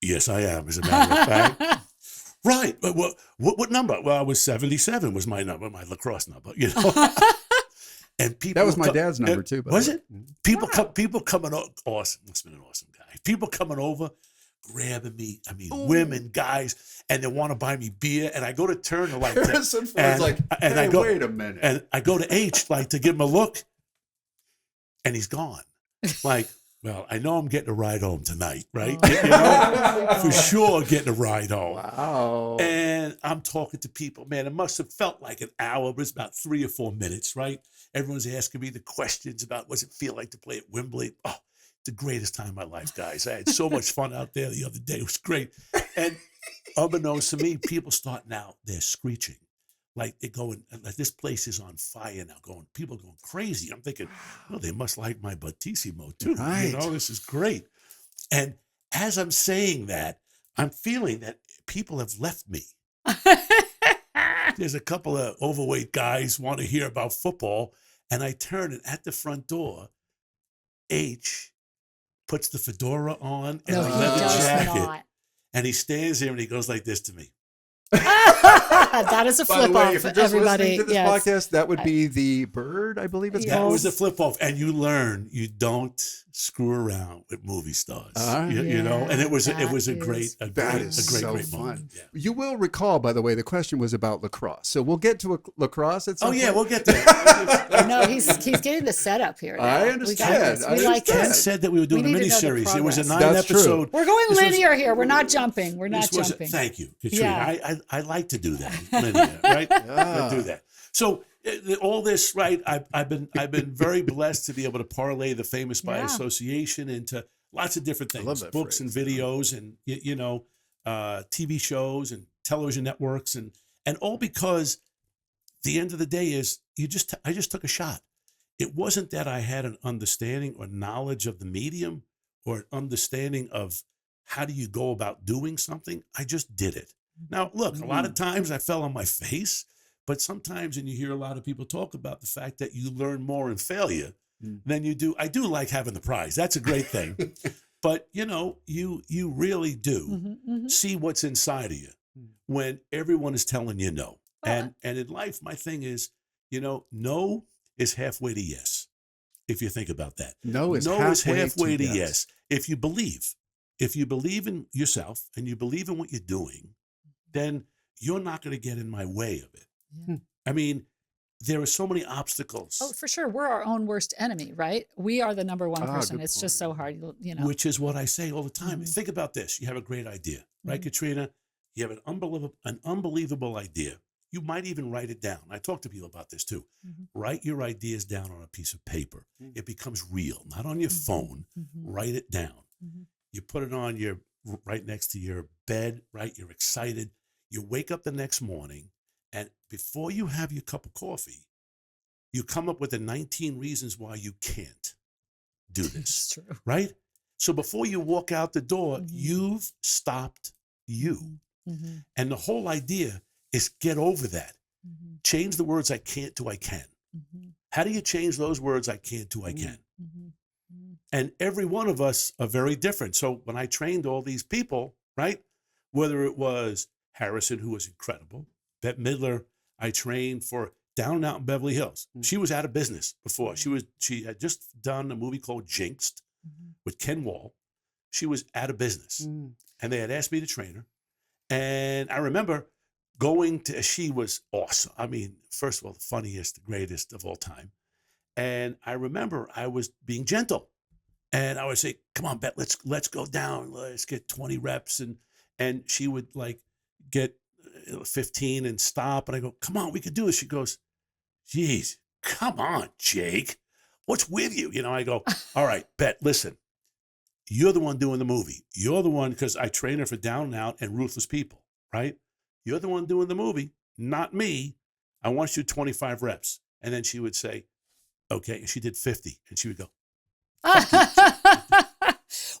Yes, I am, as a matter of fact. Right. What number? Well, I was 77 was my number, my lacrosse number, And people that was my dad's number too. Was it? People coming over. Awesome. Must have been an awesome guy. People coming over, grabbing me. I mean, women, guys, and they want to buy me beer. And I go to turn to like, I go, wait a minute. And I go to H like to give him a look, and he's gone. Like, well, I know I'm getting a ride home tonight, right? For sure getting a ride home. Wow. And I'm talking to people. Man, it must have felt like an hour, but it's about 3 or 4 minutes, right? Everyone's asking me the questions about what's it feel like to play at Wembley. Oh, the greatest time of my life, guys. I had so much fun out there the other day. It was great. And unbeknownst to me, people starting out, they're screeching. Like they're going, like this place is on fire now. People are going crazy. I'm thinking, well, they must like my buttissimo too. Right. This is great. And as I'm saying that, I'm feeling that people have left me. There's a couple of overweight guys want to hear about football, and I turn and at the front door, H puts the fedora on and the leather jacket, and he stands there and he goes like this to me. That is a flip off if for you're just everybody. listening to this podcast, that would be the bird, I believe it's That called. was the flip off, and you learn you don't screw around with movie stars. You know, and it was a great moment. Yeah. You will recall, by the way, the question was about lacrosse, so we'll get to lacrosse at some point. We'll get there. No, he's getting the setup here. Now. I understand. We like Ken it. said that we were doing a miniseries. It was a 9-episode. We're going linear here. We're not jumping. We're not jumping. Thank you, Katrina. Yeah. I like to do that linear, right? I do that. So all this, right? I've been very blessed to be able to parlay the famous by association into lots of different things, books and videos, and TV shows and television networks, and all because the end of the day is I just took a shot. it wasn't that I had an understanding or knowledge of the medium or an understanding of how do you go about doing something. I just did it. Now, look, a lot of times I fell on my face, but sometimes, and you hear a lot of people talk about the fact that you learn more in failure than you do. I do like having the prize. That's a great thing. But, you know, you really do see what's inside of you when everyone is telling you no. And in life, my thing is, you know, no is halfway to yes, if you think about that. No is halfway to yes. If you believe in yourself and you believe in what you're doing, then you're not going to get in my way of it. Yeah. I mean, there are so many obstacles. Oh, for sure. We're our own worst enemy, right? We are the number one person. It's just so hard, you know. Which is what I say all the time. Think about this. You have a great idea, right, Katrina? You have an unbelievable idea. You might even write it down. I talk to people about this too. Write your ideas down on a piece of paper. It becomes real, not on your phone. Write it down. You put it on right next to your bed, right? You're excited. You wake up the next morning, and before you have your cup of coffee, you come up with the 19 reasons why you can't do this. It's true. Right? So before you walk out the door, you've stopped you. And the whole idea is get over that. Change the words I can't to I can. How do you change those words I can't to I can? And every one of us are very different. So when I trained all these people, right, whether it was Harrison, who was incredible, Bette Midler, I trained for down and out in Beverly Hills. She was out of business before. She had just done a movie called Jinxed with Ken Wall. She was out of business. And they had asked me to train her. And I remember she was awesome. I mean, first of all, the funniest, the greatest of all time. And I remember I was being gentle. And I would say, come on, Bet, let's go down. Let's get 20 reps. And she would like get 15 and stop. And I go, come on, we could do this. She goes, geez, come on, Jake. What's with you? You know, I go, all right, Bet, listen, you're the one doing the movie. You're the one, because I train her for Down and Out and Ruthless People, right? You're the one doing the movie, not me. I want you to do 25 reps. And then she would say, okay. And she did 50. And she would go,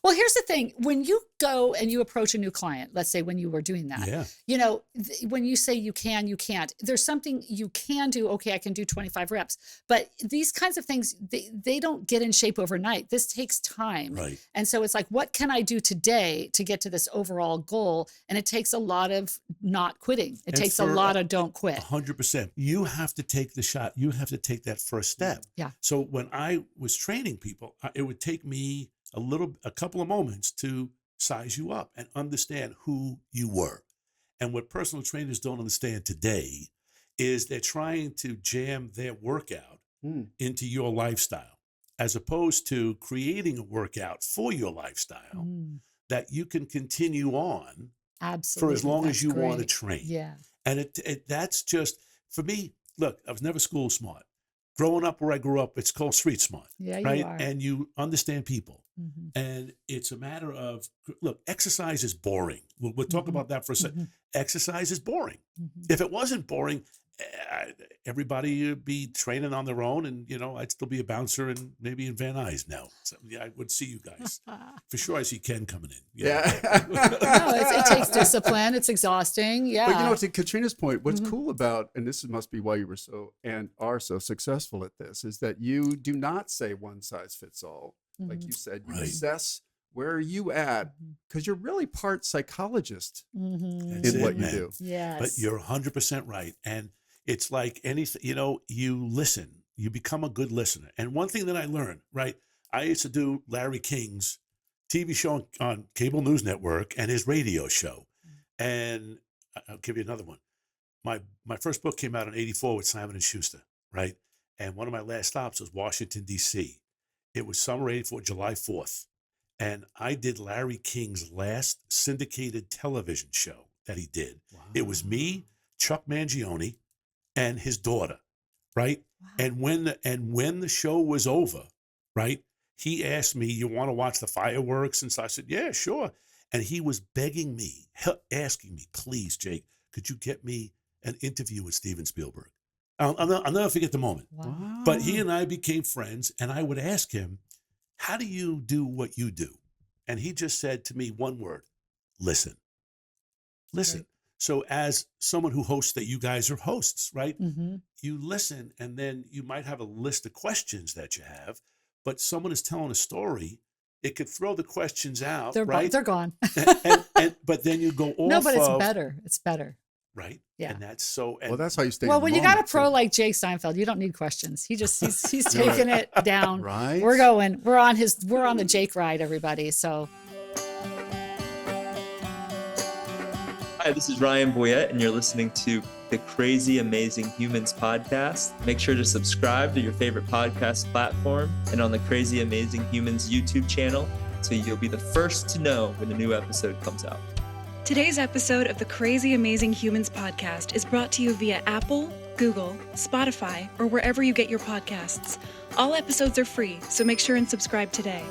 well, here's the thing. When you go and you approach a new client, let's say when you were doing that, you know, when you say you can, you can't, there's something you can do. Okay, I can do 25 reps. But these kinds of things, they don't get in shape overnight. This takes time. Right. And so it's like, what can I do today to get to this overall goal? And it takes a lot of not quitting. It takes a lot of don't quit. 100%. You have to take the shot. You have to take that first step. Yeah. So when I was training people, it would take me a couple of moments to size you up and understand who you were. And what personal trainers don't understand today is they're trying to jam their workout into your lifestyle, as opposed to creating a workout for your lifestyle that you can continue on for as long as you want to train. Yeah. And that's just, for me, look, I was never school smart. Growing up where I grew up, it's called street smart. Yeah, right? You are. And you understand people. And it's a matter of, look, exercise is boring. We'll talk about that for a second. Exercise is boring. If it wasn't boring, everybody would be training on their own, and, you know, I'd still be a bouncer and maybe in Van Nuys now. So, yeah, I would see you guys. For sure, I see Ken coming in. Yeah. No, it takes discipline. It's exhausting. Yeah. But, you know, to Katrina's point, what's cool about, and this must be why you were so and are so successful at this, is that you do not say one size fits all. Like you said, you assess where are you at, because you're really part psychologist in what you do. Yes. But you're 100% right. And it's like anything, you know, you listen, you become a good listener. And one thing that I learned, right, I used to do Larry King's TV show on Cable News Network and his radio show. And I'll give you another one. My first book came out in '84 with Simon & Schuster, right? And one of my last stops was Washington, D.C. It was summer '84, July 4th. And I did Larry King's last syndicated television show that he did. Wow. It was me, Chuck Mangione, and his daughter, right? Wow. And when the show was over, right, he asked me, you want to watch the fireworks? And so I said, yeah, sure. And he was begging me, asking me, please, Jake, could you get me an interview with Steven Spielberg? I'll never forget the moment. Wow. But he and I became friends, and I would ask him, how do you do what you do? And he just said to me one word, listen. Listen. Right. So as someone who hosts that, you guys are hosts, right? Mm-hmm. You listen, and then you might have a list of questions that you have, but someone is telling a story. It could throw the questions out, right? They're gone. But then you go off. No, but it's better. It's better. Right. Yeah. And that's so. And Well, that's how you stay. Well, in the when you got a moment, pro too. like Jake Steinfeld, you don't need questions. He's taking it down. Right. We're on the Jake ride, everybody. So Hi, this is Ryan Boyette, and you're listening to the Crazy Amazing Humans podcast. Make sure to subscribe to your favorite podcast platform and on the Crazy Amazing Humans YouTube channel so you'll be the first to know when a new episode comes out. Today's episode of the Crazy Amazing Humans podcast is brought to you via Apple, Google, Spotify, or wherever you get your podcasts. All episodes are free, so make sure and subscribe today.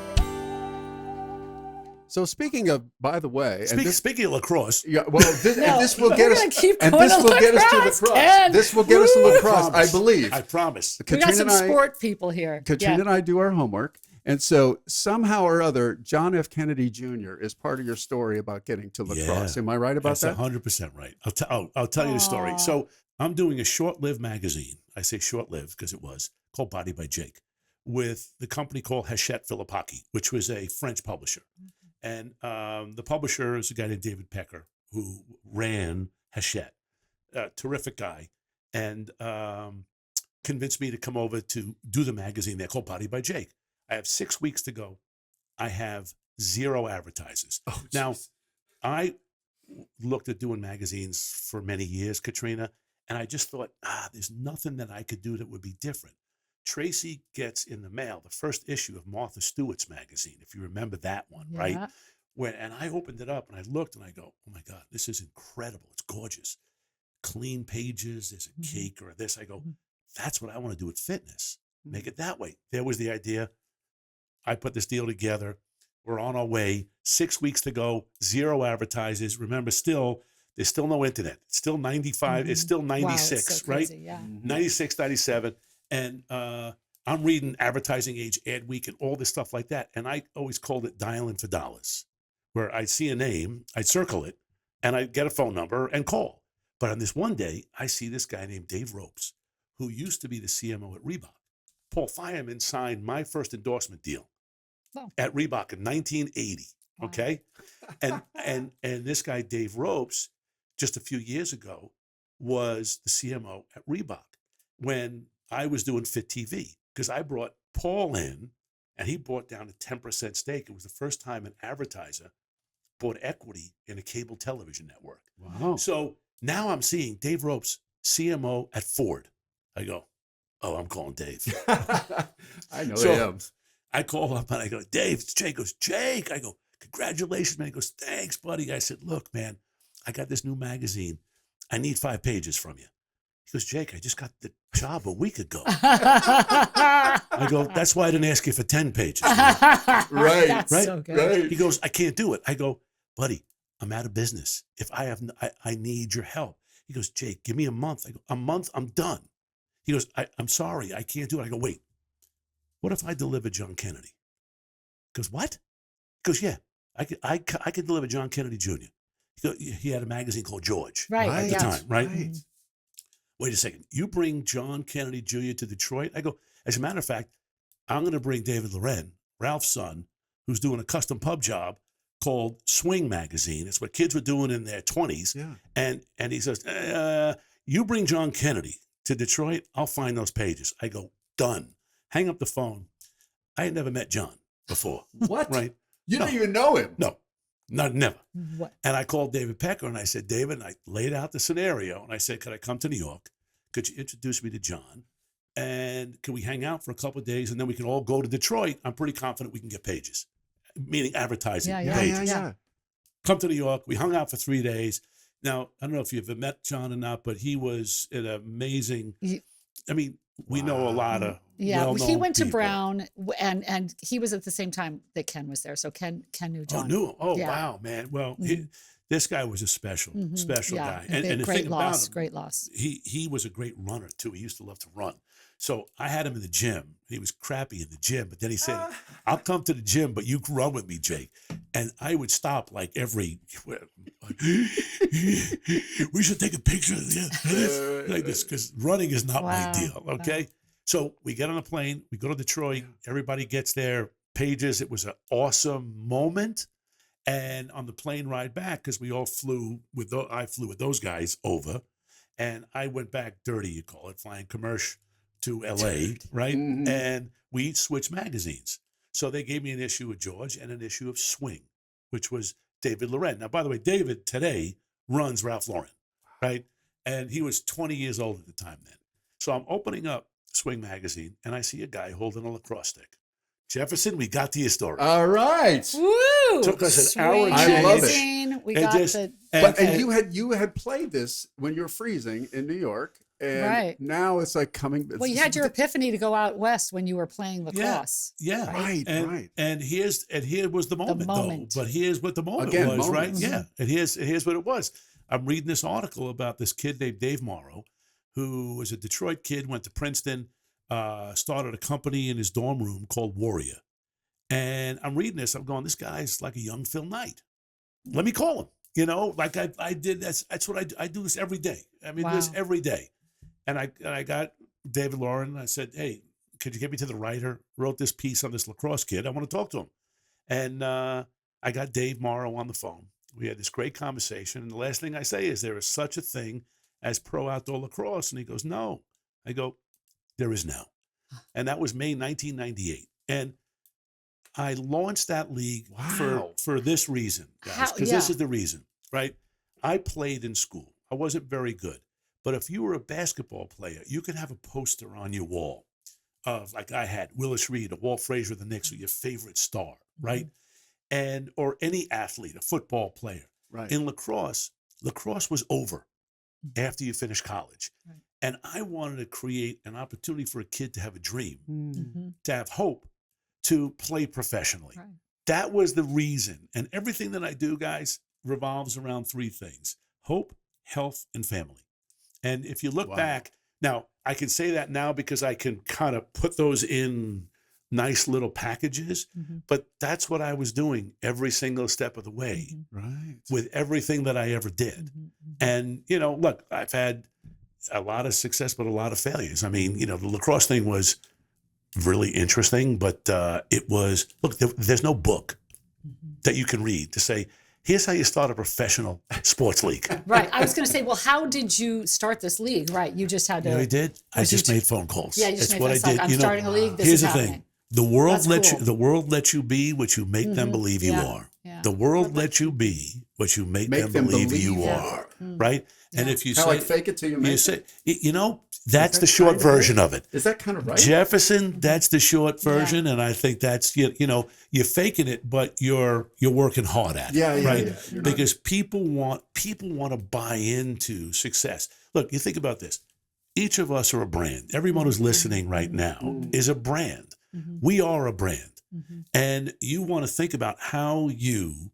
So speaking of, by the way, speaking of lacrosse, yeah, well, this will get us, keep and going this to will get us to lacrosse, lacrosse. Ken. This will get us to Woo! lacrosse, I believe. I promise. we got some sport people here. Katrina and I do our homework. And so somehow or other, John F. Kennedy Jr. is part of your story about getting to lacrosse. Yeah, Am I right about that's that? 100% right. I'll tell you the story. So I'm doing a short-lived magazine. I say short-lived because it was called Body by Jake, with the company called Hachette Philippaki, which was a French publisher. And the publisher is a guy named David Pecker, who ran Hachette, terrific guy, and convinced me to come over to do the magazine there called Body by Jake. I have 6 weeks to go. I have 0 advertisers. Oh, now, I looked at doing magazines for many years, Katrina, and I just thought, there's nothing that I could do that would be different. Tracy gets in the mail the first issue of Martha Stewart's magazine, if you remember that one, right? And I opened it up and I looked and I go, oh my God, this is incredible. It's gorgeous. Clean pages, there's a cake or this. I go, that's what I want to do with fitness. Make it that way. There was the idea. I put this deal together. We're on our way. 6 weeks to go. 0 advertisers. Remember, there's still no internet. It's still 95. It's still 96, wow, it's so right? crazy, yeah. 96, 97. And I'm reading Advertising Age, Ad Week, and all this stuff like that. And I always called it dialing for dollars, where I'd see a name, I'd circle it, and I'd get a phone number and call. But on this one day, I see this guy named Dave Ropes, who used to be the CMO at Reebok. Paul Fireman signed my first endorsement deal at Reebok in 1980. Wow. Okay, and this guy Dave Ropes, just a few years ago, was the CMO at Reebok when I was doing Fit TV, because I brought Paul in, and he bought down a 10% stake. It was the first time an advertiser bought equity in a cable television network. Wow! So now I'm seeing Dave Ropes, CMO at Ford. I go, oh, I'm calling Dave. I know so him. I call up and I go, Dave, it's Jake. He goes, Jake. I go, congratulations, man. He goes, thanks, buddy. I said, look, man, I got this new magazine. I need 5 pages from you. He goes, Jake, I just got the job a week ago. I go, that's why I didn't ask you for 10 pages. Right. That's right? so good. Right. He goes, I can't do it. I go, buddy, I'm out of business. If I need your help. He goes, Jake, give me a month. I go, a month, I'm done. He goes, I'm sorry, I can't do it. I go, wait, what if I deliver John Kennedy? He goes, what? He goes, yeah, I could deliver John Kennedy Jr. He had a magazine called George at the time, right? Wait a second, you bring John Kennedy Jr. to Detroit? I go, as a matter of fact, I'm going to bring David Loren, Ralph's son, who's doing a custom pub job called Swing Magazine. It's what kids were doing in their 20s. Yeah. And he says, you bring John Kennedy to Detroit, I'll find those pages. I go, done. Hang up the phone. I had never met John before. What? Right? You don't even know him. No, never. What? And I called David Pecker and I said, David, and I laid out the scenario and I said, could I come to New York? Could you introduce me to John? And can we hang out for a couple of days and then we can all go to Detroit? I'm pretty confident we can get pages, meaning advertising pages. Yeah. Come to New York. We hung out for 3 days. Now, I don't know if you've ever met John or not, but he was an amazing, I mean, we know a lot of well-known he went to people. Brown, and he was at the same time that Ken was there. So Ken knew John. Oh, wow, man. Well, This guy was a special guy. And the great thing loss, about him, great loss. he was a great runner too. He used to love to run. So I had him in the gym. He was crappy in the gym, but then he said, I'll come to the gym, but you can run with me, Jake. And I would stop like we should take a picture of this, like this, because running is not my deal. Okay. So we get on a plane, we go to Detroit, everybody gets their pages. It was an awesome moment. And on the plane ride back, because we all I flew with those guys over, and I went back dirty, you call it, flying commercial to LA, right? Mm-hmm. And we switched magazines. So they gave me an issue of George and an issue of Swing, which was David Loren. Now, by the way, David today runs Ralph Lauren, right? And he was 20 years old at the time then. So I'm opening up Swing magazine, and I see a guy holding a lacrosse stick. Jefferson, we got to your story. All right. Woo! Took us an hour. I love it. We got you had played this when you were freezing in New York, and now it's like coming. Well, you had your epiphany to go out west when you were playing lacrosse. Yeah, right. And here was the moment, though. But here's what the moment was, right? Mm-hmm. Yeah, and here's what it was. I'm reading this article about this kid named Dave Morrow, who was a Detroit kid, went to Princeton. Started a company in his dorm room called Warrior. And I'm reading this. I'm going, this guy's like a young Phil Knight. Let me call him. You know, like I did. That's what I do this every day. I mean, this every day. And I got David Lauren. I said, hey, could you get me to the writer? Wrote this piece on this lacrosse kid. I want to talk to him. And I got Dave Morrow on the phone. We had this great conversation. And the last thing I say is, there is such a thing as pro outdoor lacrosse. And he goes, no. I go, there is now. And that was May 1998. And I launched that league for this reason, guys, because this is the reason, right? I played in school. I wasn't very good. But if you were a basketball player, you could have a poster on your wall of, like I had, Willis Reed or Walt Frazier of the Knicks, or your favorite star, right? And or any athlete, a football player. Right. In lacrosse was over after you finished college. Right. And I wanted to create an opportunity for a kid to have a dream, to have hope, to play professionally. Right. That was the reason. And everything that I do, guys, revolves around three things: hope, health, and family. And if you look back, now I can say that now because I can kind of put those in nice little packages, but that's what I was doing every single step of the way, with everything that I ever did. And, you know, look, I've had a lot of success, but a lot of failures. I mean, you know, the lacrosse thing was really interesting, but it was, look, there's no book that you can read to say, here's how you start a professional sports league. Right. I was going to say, well, how did you start this league? Right. You just had to. You know, I did. I just made phone calls. Yeah, you just made phone calls. I'm starting a league. This here's is the happening. thing. The world lets you be what you make them believe you are. Yeah. The world lets you be what you make them believe you are. Right? And if you say, like fake it till you make it. You know, that's the short version of it. Is that kind of right? Jefferson, that's the short version, and I think that's, you know, you're faking it, but you're working hard at it. Right? Because people want to buy into success. Look, you think about this. Each of us are a brand. Everyone who's listening right now is a brand. We are a brand. And you want to think about how you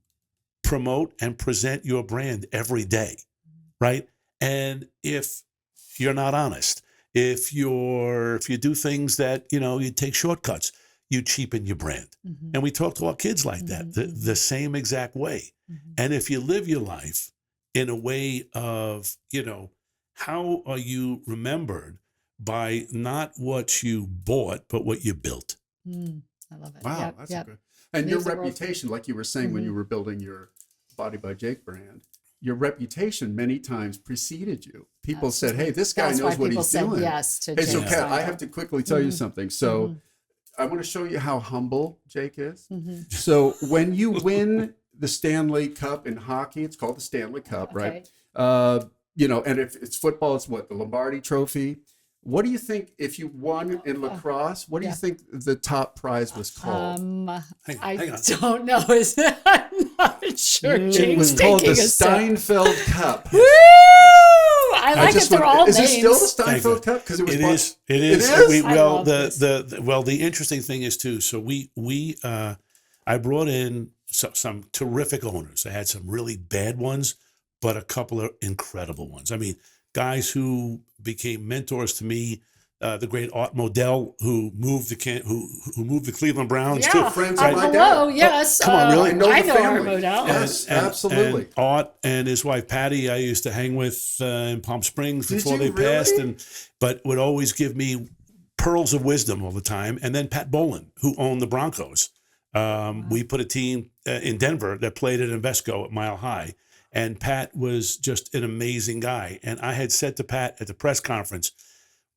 promote and present your brand every day, right? And if you're not honest, if you do things that, you know, you take shortcuts, you cheapen your brand. And we talk to our kids like that, the same exact way. And if you live your life in a way of, you know, how are you remembered by not what you bought, but what you built? I love it. Wow, that's good. And your reputation, like you were saying when you were building your Body by Jake brand, your reputation many times preceded you. People said, hey, this guy knows what he's doing. Yes to hey, so Jake Kat, I have to quickly tell you something. So I want to show you how humble Jake is. So when you win the Stanley Cup in hockey, it's called the Stanley Cup, right? You know, and if it's football, it's what, the Lombardi Trophy. What do you think, if you won in lacrosse, what do you think the top prize was called? I don't know. I'm not sure. It was called the Steinfeld Cup. Woo! I like it. They're all names. Is it still the Steinfeld Cup? Because it is. It is. Well, the interesting thing is too. So I brought in some terrific owners. I had some really bad ones, but a couple of incredible ones. I mean, guys who became mentors to me. The great Art Modell, who moved the Cleveland Browns Yeah. to friends right? of my Hello. dad. Yes. Come on, really? I know the Art family. Modell. Yes, And absolutely. Art and his wife Patty, I used to hang with in Palm Springs Did before you they passed, really? but would always give me pearls of wisdom all the time. And then Pat Bolin, who owned the Broncos. We put a team in Denver that played at Invesco at Mile High. And Pat was just an amazing guy. And I had said to Pat at the press conference,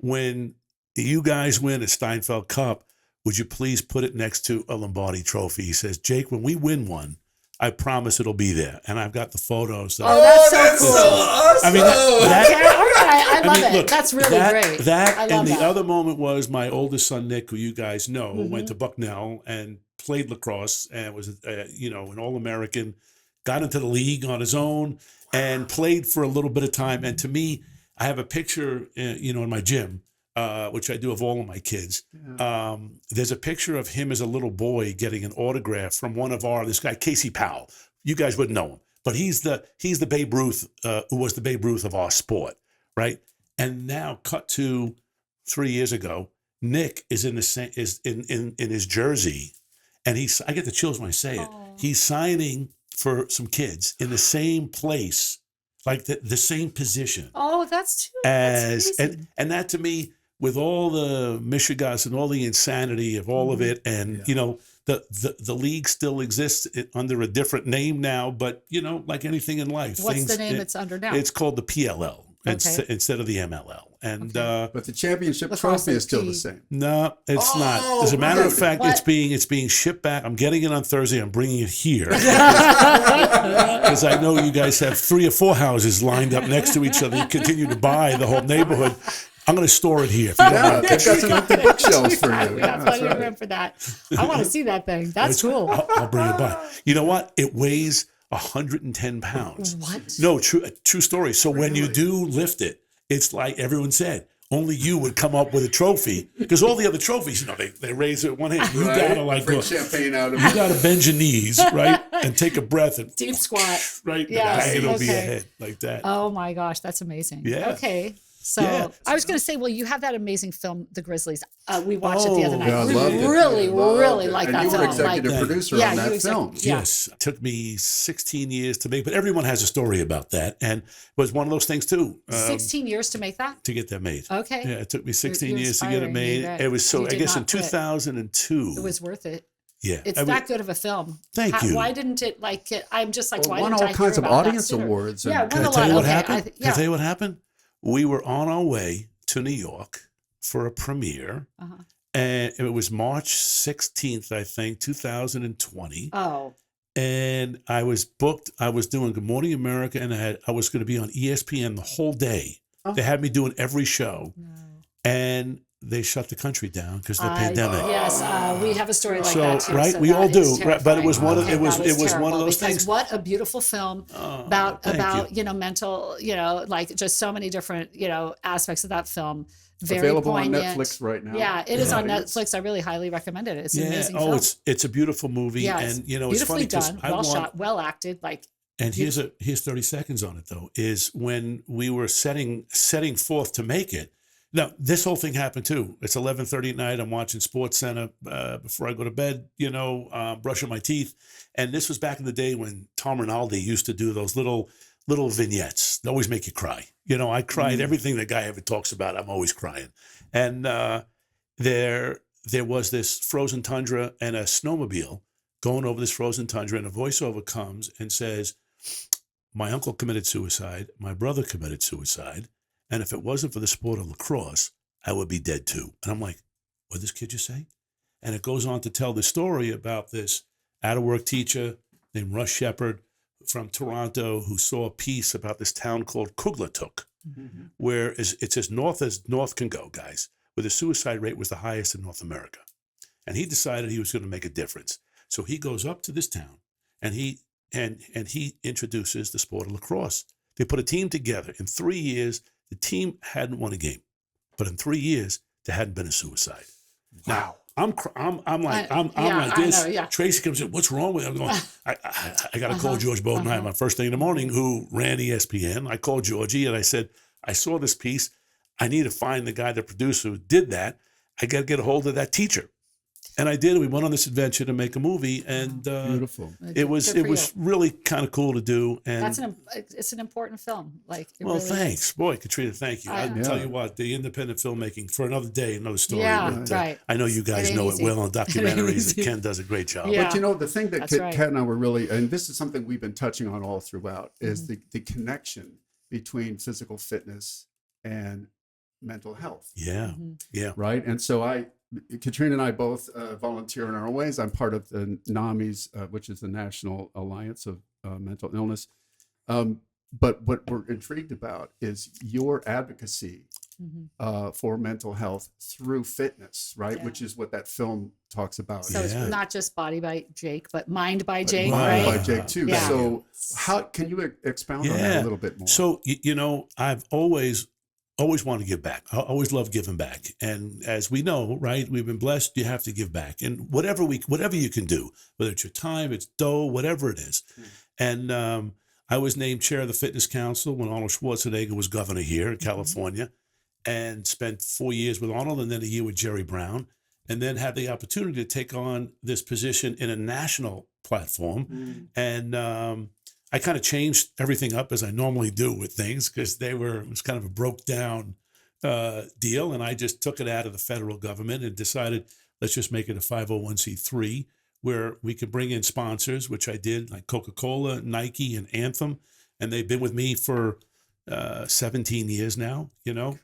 when you guys win a Steinfeld Cup, would you please put it next to a Lombardi trophy? He says, Jake, when we win one, I promise it'll be there. And I've got the photos. Oh, that's so cool. I mean, Okay, all right. I love it. look, That's really great. I That love and the that. other moment was my oldest son, Nick, who you guys know, went to Bucknell and played lacrosse and was, an All-American, got into the league on his own and played for a little bit of time. And to me, I have a picture, in my gym, which I do of all of my kids. There's a picture of him as a little boy getting an autograph from this guy, Casey Powell. You guys wouldn't know him, but he's the Babe Ruth, who was the Babe Ruth of our sport, right? And now cut to 3 years ago, Nick is in the same, is in his jersey, and I get the chills when I say it. He's signing for some kids in the same place, like the same position Oh, that's as amazing. and that to me, with all the Michigas and all the insanity of all of it, and the league still exists under a different name now, but like anything in life, What's the name it's under now? It's called the PLL Okay. instead of the MLL, and But the championship Lacrosse trophy is still P. the same. no, it's Oh, not. As a matter of dude. fact, What? it's being shipped back. I'm getting it on Thursday. I'm bringing it here because I know you guys have 3 or 4 houses lined up next to each other. You continue to buy the whole neighborhood. I'm going to store it here. If you don't Yeah, mind. they've got some empty bookshelves for you. We Yeah, got that's plenty of right. room for that. I want to see that thing. That's cool. I'll bring it by. You know what? It weighs 110 pounds. What? No, true story. So when you do lift it, it's like everyone said, only you would come up with a trophy, because all the other trophies, they raise it one hand. You gotta Bring champagne out of you it. gotta bend your knees, right, and take a breath and Deep squat. right, Yes, bang, it'll be okay. ahead like that. Oh my gosh, that's amazing. Yeah. Okay. So Yeah. I was going to say, well, you have that amazing film, The Grizzlies. We watched it the other Oh, night. Yeah, I we loved it. really, Loved really it. like and that you were film. executive Like, producer yeah, on you that exec- film. yeah. Yes, it took me 16 years to make, but everyone has a story about that, and it was one of those things too. 16 years to make that? To get that made. Okay. Yeah, it took me 16 You're years to get it inspiring. made. You It was so, you I did guess in not quit. 2002. It was worth it. Yeah. It's I mean, that good of a film. Thank you. Why didn't it I'm just like, Well, why won didn't all I kinds hear of about that audience sooner? awards and- Yeah, Can won I a tell you lot. what Okay, happened? Can I yeah. tell you what happened? We were on our way to New York for a premiere, Uh-huh. and it was March 16th, I think, 2020. Oh, And I was booked. I was doing Good Morning America, and I was going to be on ESPN the whole day. Oh. They had me doing every show, and they shut the country down because of the pandemic. Yes, we have a story like So, that too. right, so we that all is do, right, but it was terrifying. one of- it was- that is it was one of terrible those because things. What a beautiful film Oh, about thank you. mental, like just so many different aspects of that film. Very Available on poignant. Netflix right now. Yeah, it is on Yeah. Netflix. I really highly recommend it. It's an Yeah. amazing Oh, film. it's a beautiful movie, Yes. and it's beautifully funny because done, well shot, well acted. Like And here's 30 seconds on it though, is when we were setting forth to make it. Now, this whole thing happened too. It's 11:30 at night. I'm watching Sports Center before I go to bed, brushing my teeth. And this was back in the day when Tom Rinaldi used to do those little vignettes. They always make you cry. I cried. Everything the guy ever talks about, I'm always crying. And there was this frozen tundra and a snowmobile going over this frozen tundra, and a voiceover comes and says, my uncle committed suicide, my brother committed suicide, and if it wasn't for the sport of lacrosse, I would be dead too. And I'm like, what did this kid just say? And it goes on to tell the story about this out-of-work teacher named Russ Shepard from Toronto who saw a piece about this town called Kuglatuk, where it's as north can go, guys, where the suicide rate was the highest in North America. And he decided he was going to make a difference. So he goes up to this town and he introduces the sport of lacrosse. They put a team together. In 3 years, the team hadn't won a game. But in 3 years, there hadn't been a suicide. Now, I'm like I this. know, yeah. Tracy comes in. What's wrong with it? I'm going. I got to call George Bodenheim my first thing in the morning, who ran ESPN. I called Georgie and I said, I saw this piece. I need to find the guy, the producer who did that. I got to get a hold of that teacher. And I did. We went on this adventure to make a movie, and Beautiful. It was really kind of cool to do. And it's an important film. Like, it well, really thanks, is. boy, Katrina. Thank you. I'll tell you what, the independent filmmaking for another day, another story. Yeah, but, right. I know you guys It know ain't it well on easy. documentaries. Ken does a great job. Yeah. But you know, the thing that That's right. Kat and I were really, and this is something we've been touching on all throughout, is the connection between physical fitness and mental health. Yeah, yeah. Right. And so Katrina and I both volunteer in our own ways. I'm part of the NAMI's, which is the National Alliance of Mental Illness. But what we're intrigued about is your advocacy for mental health through fitness, right? Yeah. Which is what that film talks about. So it's Yeah. not just Body by Jake, but Mind by Jake, Mind right? by Jake too. Yeah. So how can you expound on that a little bit more? So, you know, I've always wanted to give back. I always love giving back. And as we know, right, we've been blessed, you have to give back. And whatever you can do, whether it's your time, it's dough, whatever it is. And I was named chair of the Fitness Council when Arnold Schwarzenegger was governor here in California, and spent 4 years with Arnold and then a year with Jerry Brown, and then had the opportunity to take on this position in a national platform. And I kind of changed everything up, as I normally do with things, because it was kind of a broke down deal. And I just took it out of the federal government and decided, let's just make it a 501c3 where we could bring in sponsors, which I did, like Coca-Cola, Nike, and Anthem. And they've been with me for 17 years now, you know.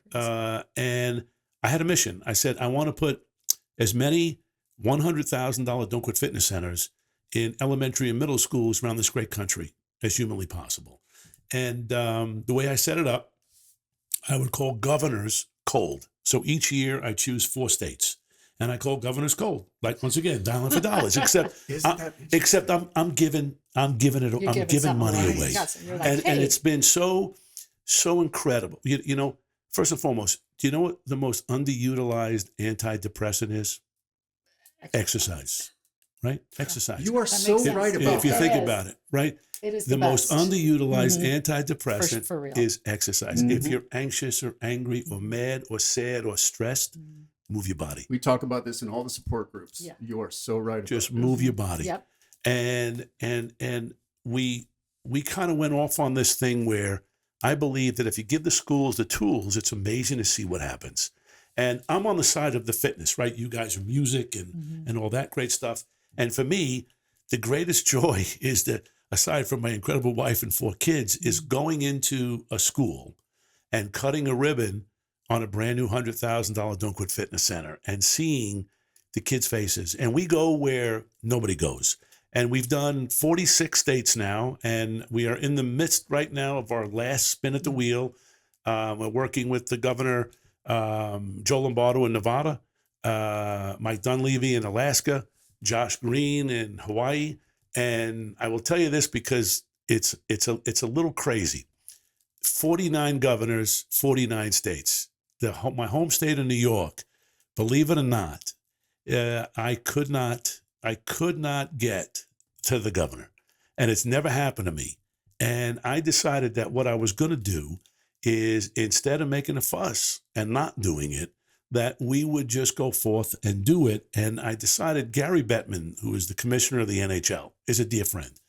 And I had a mission. I said, I want to put as many $100,000 Don't Quit Fitness centers in elementary and middle schools around this great country as humanly possible. And the way I set it up, I would call governors cold. So each year I choose 4 states, and I call governors cold. Like, once again, dialing for dollars. Except I'm giving money away. Yes, and you're like, And hey. it's been so incredible. You know, first and foremost, do you know what the most underutilized antidepressant is? Exercise. Right? Exercise. You are That so makes sense. right about If you that. think It is. about it, right? It is The most best. underutilized For antidepressant real. is exercise. If you're anxious or angry or mad or sad or stressed, move your body. We talk about this in all the support groups. Yeah. You are so right. Just about move this. your body. Yep. And we kind of went off on this thing where I believe that if you give the schools the tools, it's amazing to see what happens. And I'm on the side of the fitness, right? You guys are music and all that great stuff. And for me, the greatest joy is that, aside from my incredible wife and 4 kids, is going into a school and cutting a ribbon on a brand new $100,000 Don't Quit Fitness center and seeing the kids' faces. And we go where nobody goes. And we've done 46 states now, and we are in the midst right now of our last spin at the wheel. We're working with the governor, Joe Lombardo in Nevada, Mike Dunleavy in Alaska, Josh Green in Hawaii. And I will tell you this because it's a little crazy. 49 governors, 49 states. My home state of New York, believe it or not, I could not get to the governor, and it's never happened to me. And I decided that what I was going to do is, instead of making a fuss and not doing it, that we would just go forth and do it. And I decided Gary Bettman, who is the commissioner of the NHL, is a dear friend.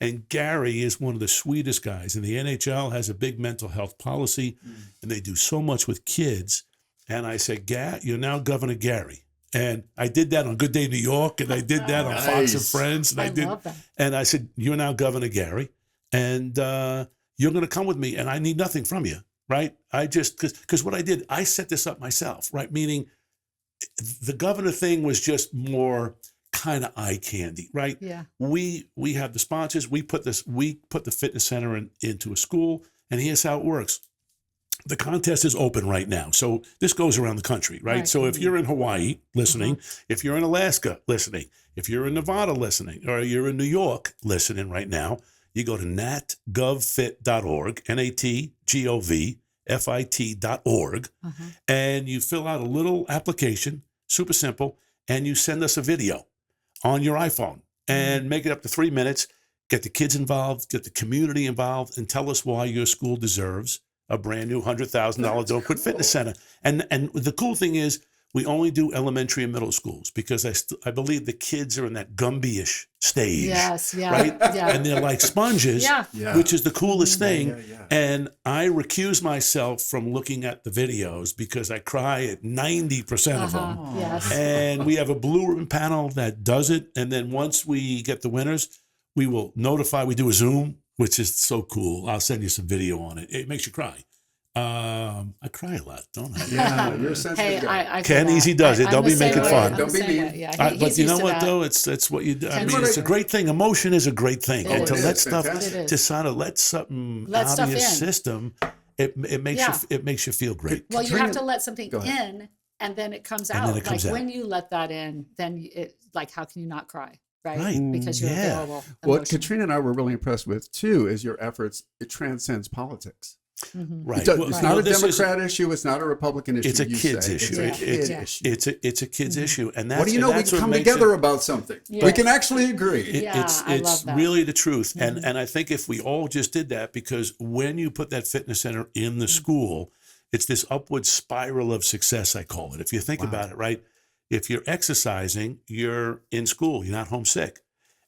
And Gary is one of the sweetest guys. And the NHL has a big mental health policy, and they do so much with kids. And I said, you're now Governor Gary. And I did that on Good Day New York, and I did that on Fox and Friends. And I love that. And I said, you're now Governor Gary, and you're going to come with me, and I need nothing from you, right? Because what I did, I set this up myself, right? Meaning the governor thing was just more kind of eye candy, right? Yeah. We have the sponsors. We put the fitness center into a school, and here's how it works. The contest is open right now. So this goes around the country, right? So if you're in Hawaii listening, if you're in Alaska listening, if you're in Nevada listening, or you're in New York listening right now, you go to natgovfit.org, natgovfit.org, and you fill out a little application, super simple, and you send us a video on your iPhone and make it up to 3 minutes. Get the kids involved, get the community involved, and tell us why your school deserves a brand new $100,000 Don't Quit Fitness Center. And the cool thing is, we only do elementary and middle schools because I believe the kids are in that Gumby-ish stage. Yes, yeah. Right? Yeah. And they're like sponges, Yeah. which is the coolest thing. Yeah. And I recuse myself from looking at the videos because I cry at 90% of them. Yes. And we have a blue ribbon panel that does it. And then once we get the winners, we will notify, we do a Zoom, which is so cool. I'll send you some video on it. It makes you cry. I cry a lot, don't I? Yeah, you're a sensitive guy. I Ken Easy does it. Don't be making fun. Don't be mean. But you know what, though? It's what you do. I mean, it's a great thing. Emotion is a great thing. And to let stuff, to sort of let something out of your system, it makes you feel great. Well, you have to let something in, and then it comes out. then it comes out. When you let that in, then how can you not cry? Right. Because you're available. What Katrina and I were really impressed with, too, is your efforts. It transcends politics. Right. It's not a Democrat issue. It's not a Republican issue. It's a kid's issue. It's a kid's issue. And that's, what do you know? We come together about something. Yes. We can actually agree. It's really the truth. And I think if we all just did that, because when you put that fitness center in the school, it's this upward spiral of success, I call it. If you think about it, right? If you're exercising, you're in school. You're not homesick.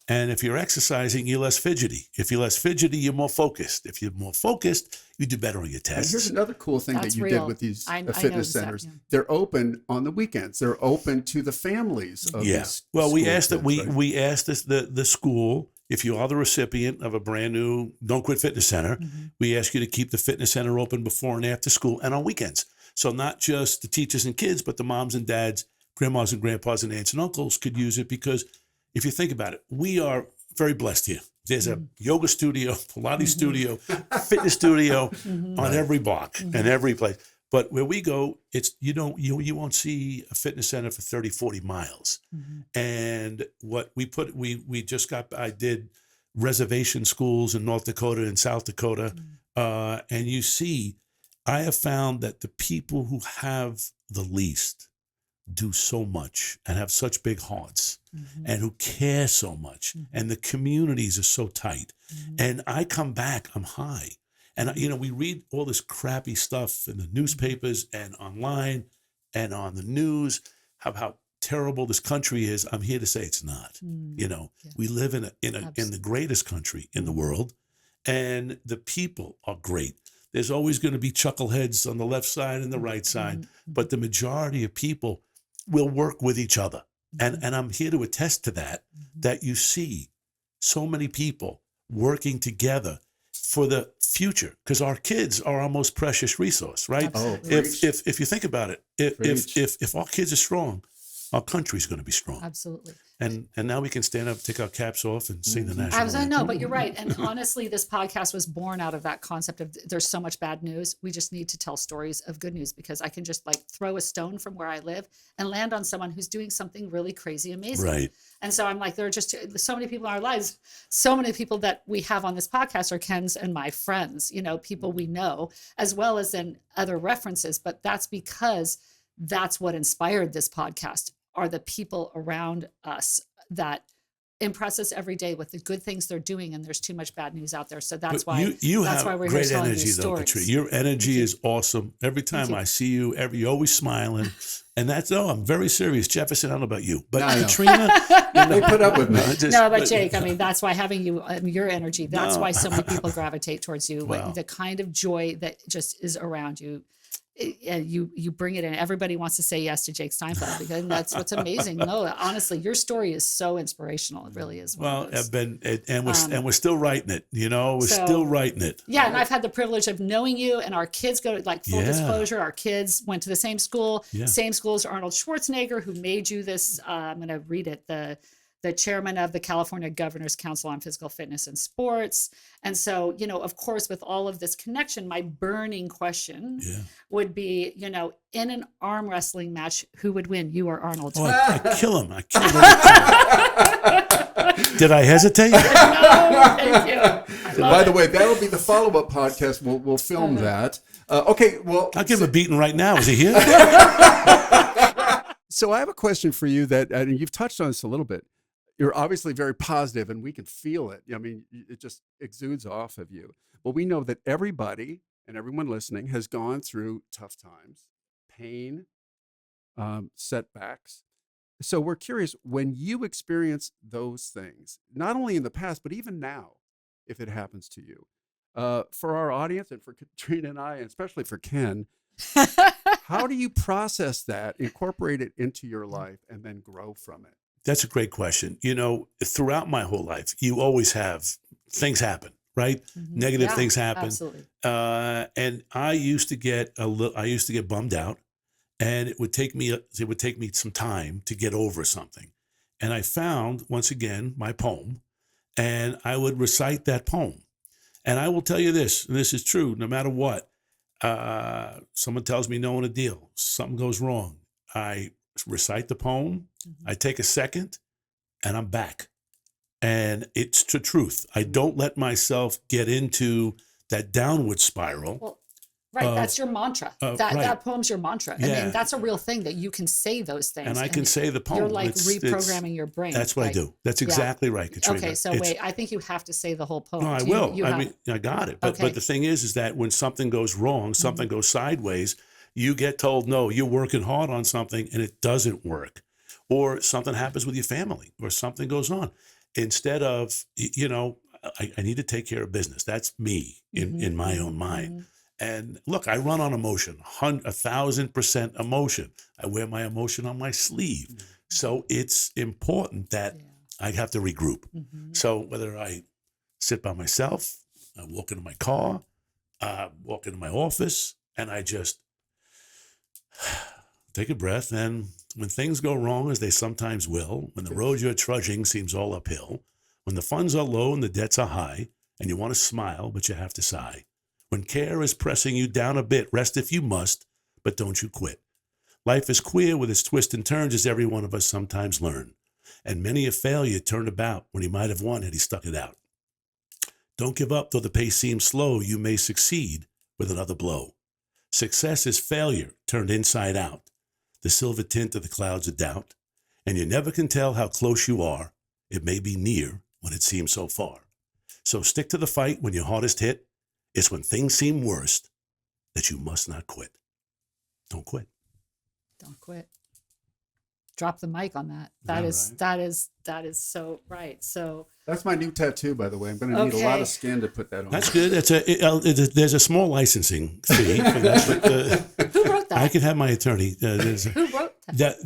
And if you're exercising, you're less fidgety. If you're less fidgety, you're more focused. If you're more focused, you do better on your tests. And here's another cool thing that you did with these fitness centers. They're open on the weekends. They're open to the families of these Well, we asked kids, we asked the school, if you are the recipient of a brand new Don't Quit Fitness Center, we ask you to keep the fitness center open before and after school and on weekends. So not just the teachers and kids, but the moms and dads, grandmas and grandpas and aunts and uncles could use it, because if you think about it, we are very blessed here. There's a yoga studio, Pilates studio, fitness studio on every block and every place. But where we go, it's you won't see a fitness center for 30, 40 miles. And what I did reservation schools in North Dakota and South Dakota. And you see, I have found that the people who have the least do so much and have such big hearts and who care so much, and the communities are so tight. And I come back, I'm high. And, we read all this crappy stuff in the newspapers and online and on the news, how terrible this country is. I'm here to say it's not. We live in the greatest country in the world, and the people are great. There's always going to be chuckleheads on the left side and the right side, but the majority of people will work with each other. And I'm here to attest to that you see so many people working together for the future, because our kids are our most precious resource, right? If you think about it, if our kids are strong, our country's going to be strong. Absolutely. And now we can stand up, take our caps off, and sing the national anthem. I know, but you're right. And honestly, this podcast was born out of that concept of there's so much bad news. We just need to tell stories of good news, because I can just throw a stone from where I live and land on someone who's doing something really crazy, amazing. Right. And so I'm like, there are just so many people in our lives. So many people that we have on this podcast are Ken's and my friends, people we know, as well as in other references. But that's because that's what inspired this podcast, are the people around us that impress us every day with the good things they're doing, and there's too much bad news out there. So that's why you that's have why we're great here telling energy, these though, stories. Katrina. Your energy is awesome. Every time I see you, you're always smiling, and I'm very serious. Jefferson, I don't know about you, but Katrina, they put up with me. But Jake, that's why having you, your energy. That's why so many people gravitate towards you. Wow. The kind of joy that just is around you. You bring it in. Everybody wants to say yes to Jake Steinfeld, because that's what's amazing. No, honestly, your story is so inspirational. It really is. Well, we're still writing it. We're still writing it. Yeah, and I've had the privilege of knowing you, and our kids go to full disclosure. Our kids went to the same school, same school as Arnold Schwarzenegger, who made you this. I'm going to read it. The chairman of the California Governor's Council on Physical Fitness and Sports. And so, of course, with all of this connection, my burning question would be, in an arm wrestling match, who would win, you or Arnold? Oh, I kill him. Did I hesitate? No, thank you. By the way, that'll be the follow-up podcast. We'll film that. Okay, well, I'll give him a beating right now. Is he here? So I have a question for you that, and you've touched on this a little bit. You're obviously very positive and we can feel it. I mean, it just exudes off of you. But we know that everybody and everyone listening has gone through tough times, pain, setbacks. So we're curious, when you experience those things, not only in the past, but even now, if it happens to you, for our audience and for Katrina and I, and especially for Ken, how do you process that, incorporate it into your life, and then grow from it? That's a great question. You know, throughout my whole life, you always have things happen, right? Negative things happen. Absolutely. And I used to get bummed out, and it would take me some time to get over something. And I found, once again, my poem, and I would recite that poem. And I will tell you this, and this is true, no matter what. Someone tells me no in a deal, something goes wrong. I recite the poem, I take a second, and I'm back. And it's the truth. I don't let myself get into that downward spiral. Well, right, that's your mantra. That poem's your mantra. I mean, that's a real thing that you can say those things. And I can say the poem. You're like reprogramming your brain. That's what I do. That's exactly right, Katrina. Okay, so wait, I think you have to say the whole poem. No, I will. I mean, I got it. But the thing is that when something goes wrong, something goes sideways, you get told, no, you're working hard on something and it doesn't work. Or something happens with your family or something goes on. Instead of, you know, I need to take care of business. That's me in my own mind. And look, I run on emotion, 1,000% emotion. I wear my emotion on my sleeve. So it's important that I have to regroup. So whether I sit by myself, I walk into my car, walk into my office, and I just take a breath. And when things go wrong, as they sometimes will, when the road you're trudging seems all uphill, when the funds are low and the debts are high, and you want to smile, but you have to sigh, when care is pressing you down a bit, rest if you must, but don't you quit. Life is queer with its twists and turns, as every one of us sometimes learn. And many a failure turned about when he might have won had he stuck it out. Don't give up, though the pace seems slow. You may succeed with another blow. Success is failure turned inside out, the silver tint of the clouds of doubt. And you never can tell how close you are. It may be near when it seems so far. So stick to the fight when you're hardest hit. It's when things seem worst that you must not quit. Don't quit. Don't quit. Drop the mic on that. That is so right. So that's my new tattoo, by the way. I'm going to need a lot of skin to put that on. That's good. There's a small licensing fee for that. But, who wrote that? I can have my attorney. Who wrote that?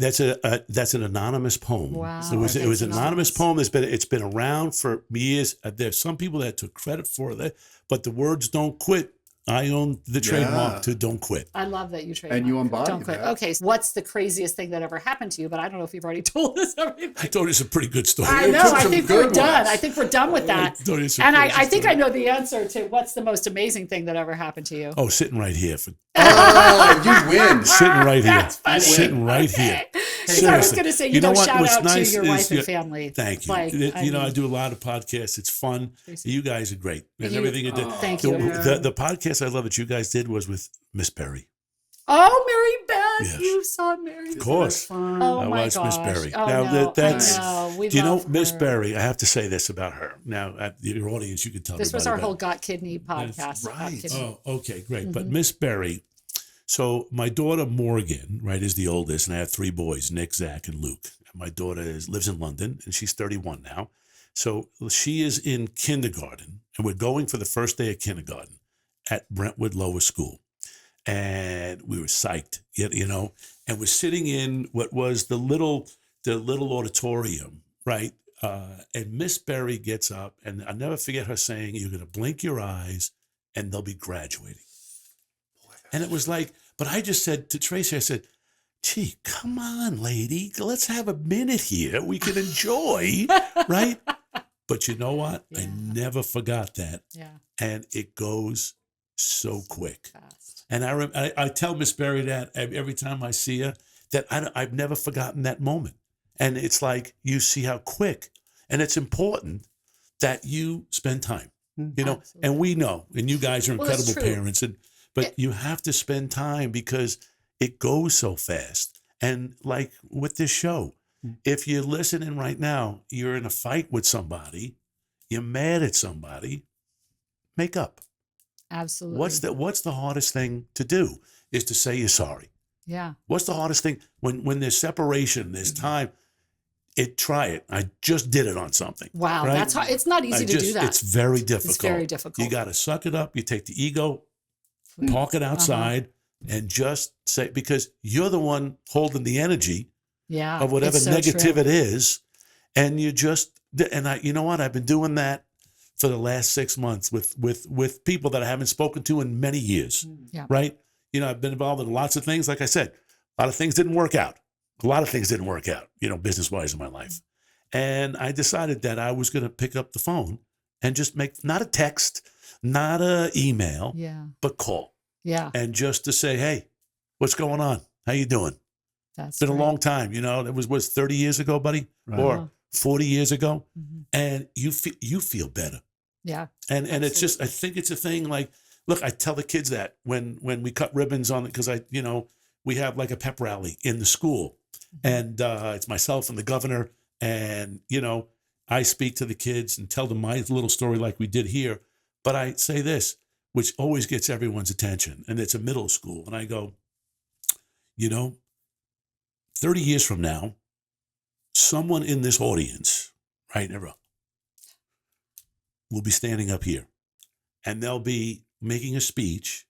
That's an anonymous poem. Wow. It was an anonymous poem. It's been around for years. There's some people that took credit for that, but the words "don't quit." I own the trademark to "Don't Quit." I love that you trademark. And you embody Don't quit. that. Okay, so what's the craziest thing that ever happened to you? But I don't know if you've already told us everything. I told you it's a pretty good story. I know. I think we're done. I think we're done with that. And I think I know the answer to what's the most amazing thing that ever happened to you. Oh, sitting right here. You win. Sitting right here. That's funny. Sitting right here. I was going to say, shout out to your wife and is, family. Thank you. I do a lot of podcasts. It's fun. You guys are great. And everything you did. Thank you. The podcast I love that you guys did was with Miss Berry. Oh, Mary Beth. Yes. You saw Mary Beth. Of course. Oh, I my was gosh. Miss Berry. Oh, Now, no, that's, we do you know, love Miss her. Berry, I have to say this about her. Now, at your audience, you can tell This was our everybody whole about Got Kidney podcast. That's right. Got Kidney. Oh, okay, great. But Miss Berry, so my daughter Morgan, right, is the oldest, and I have 3 boys, Nick, Zach, and Luke. My daughter lives in London, and she's 31 now. So she is in kindergarten, and we're going for the first day of kindergarten at Brentwood Lower School. And we were psyched, you know, and we're sitting in what was the little auditorium, right? And Miss Berry gets up, and I'll never forget her saying, "You're going to blink your eyes, and they'll be graduating." And it was like, but I just said to Tracy, I said, "Gee, come on, lady, let's have a minute here. We can enjoy, right?" But you know what? Yeah. I never forgot that. Yeah. And it goes so quick. Fast. And I tell Miss Berry that every time I see her, that I've never forgotten that moment. And it's like, you see how quick. And it's important that you spend time, you know, Absolutely. and we know, and you guys are Well, it's incredible true. parents, but you have to spend time because it goes so fast. And like with this show, if you're listening right now, you're in a fight with somebody, you're mad at somebody, make up. Absolutely. What's the hardest thing to do is to say you're sorry. Yeah. What's the hardest thing when there's separation, there's time? Try it. I just did it on something. Wow, right? that's hard. It's not easy to do that. It's very difficult. It's very difficult. You got to suck it up. You take the ego, park it outside, and just say, because you're the one holding the energy of whatever negative it is, and you just, you know what? I've been doing that for the last 6 months with people that I haven't spoken to in many years. Yeah. Right? You know, I've been involved in lots of things. Like I said, a lot of things didn't work out. A lot of things didn't work out, you know, business-wise in my life. And I decided that I was going to pick up the phone and just make, not a text, not a email, but call. Yeah. And just to say, hey, what's going on? How you doing? That's been a long time, you know. It was 30 years ago, buddy, or 40 years ago. And you feel better. Yeah. And it's just, I think it's a thing like, look, I tell the kids that when we cut ribbons on it, because we have like a pep rally in the school. And it's myself and the governor. And, you know, I speak to the kids and tell them my little story like we did here. But I say this, which always gets everyone's attention. And it's a middle school. And I go, you know, 30 years from now, someone in this audience, right, will be standing up here. And they'll be making a speech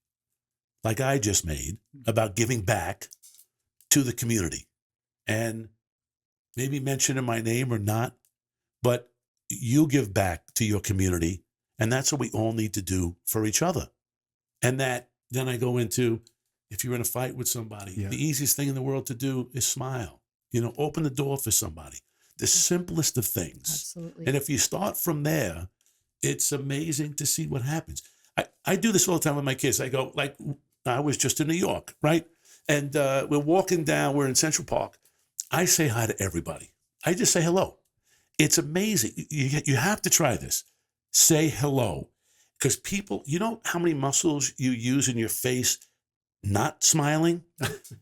like I just made about giving back to the community. And maybe mentioning my name or not, but you give back to your community. And that's what we all need to do for each other. And that, then I go into, if you're in a fight with somebody, the easiest thing in the world to do is smile. You know, open the door for somebody. The simplest of things. Absolutely. And if you start from there, it's amazing to see what happens. I do this all the time with my kids. I go, like, I was just in New York, right? And we're walking down, we're in Central Park. I say hi to everybody. I just say hello. It's amazing. You have to try this. Say hello. Because people, you know how many muscles you use in your face not smiling?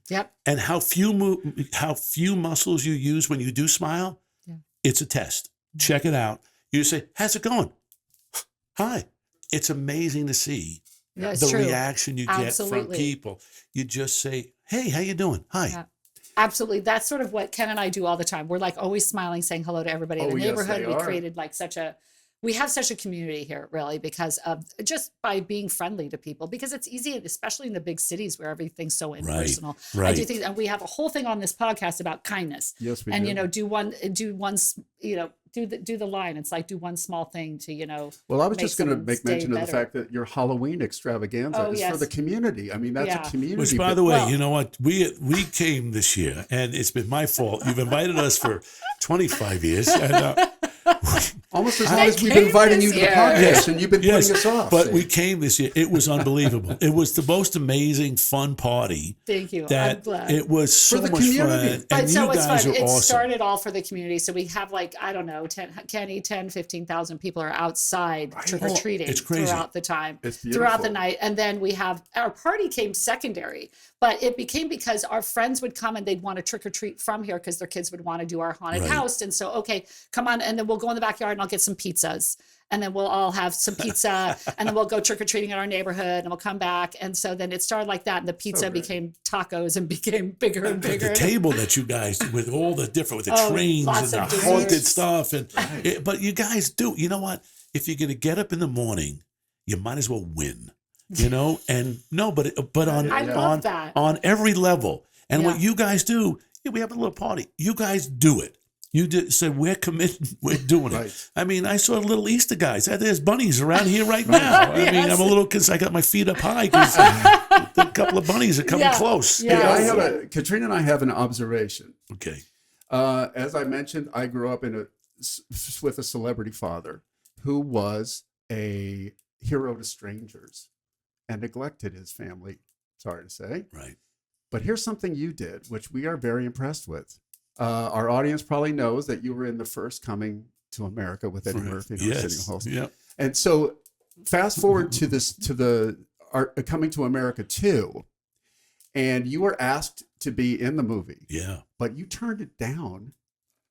Yep. And how few muscles you use when you do smile? Yeah. It's a test. Check it out. You say, how's it going? Hi. It's amazing to see the reaction you get from people. You just say, hey, how you doing? Hi. Yeah. Absolutely. That's sort of what Ken and I do all the time. We're like always smiling, saying hello to everybody in the neighborhood. We created like we have such a community here, really, because of just by being friendly to people, because it's easy, especially in the big cities where everything's so impersonal. Right. I do think, and we have a whole thing on this podcast about kindness. Yes, we do. And, do the line. It's like, do one small thing to, Well, I was just going to make mention of the fact that your Halloween extravaganza is for the community. I mean, that's a community. Which, by the way, you know what? We came this year, and it's been my fault. You've invited us for 25 years. And, almost as long as we've been inviting you to the podcast, and you've been putting us off. But we came this year. It was unbelievable. It was the most amazing, fun party. Thank you. I'm glad. It was so much community. fun. And you guys are awesome. It started all for the community. So we have 10,000-15,000 people are outside trick-or-treating throughout the time, throughout the night. And then we have, our party came secondary, but it became because our friends would come and they'd want to trick-or-treat from here because their kids would want to do our haunted house. And so, okay, come on. And then we'll go in the backyard and I'll get some pizzas. And then we'll all have some pizza and then we'll go trick-or-treating in our neighborhood and we'll come back. And so then it started like that. And the pizza became tacos and became bigger and bigger. The table that you guys, with all the different, with the trains and the haunted stuff. And but you guys do, you know what? If you're going to get up in the morning, you might as well win, and but on every level. And what you guys do, we have a little party. You guys do it. You said, we're committed, we're doing it. I mean, I saw little Easter guys. There's bunnies around here right now. I mean, I'm a little, because I got my feet up high because a couple of bunnies are coming close. Hey, Katrina and I have an observation. Okay. As I mentioned, I grew up with a celebrity father who was a hero to strangers and neglected his family, sorry to say. Right. But here's something you did, which we are very impressed with. Our audience probably knows that you were in the first Coming to America with Eddie Murphy, sitting host. Yep. And so, fast forward to the Coming to America 2, and you were asked to be in the movie. Yeah. But you turned it down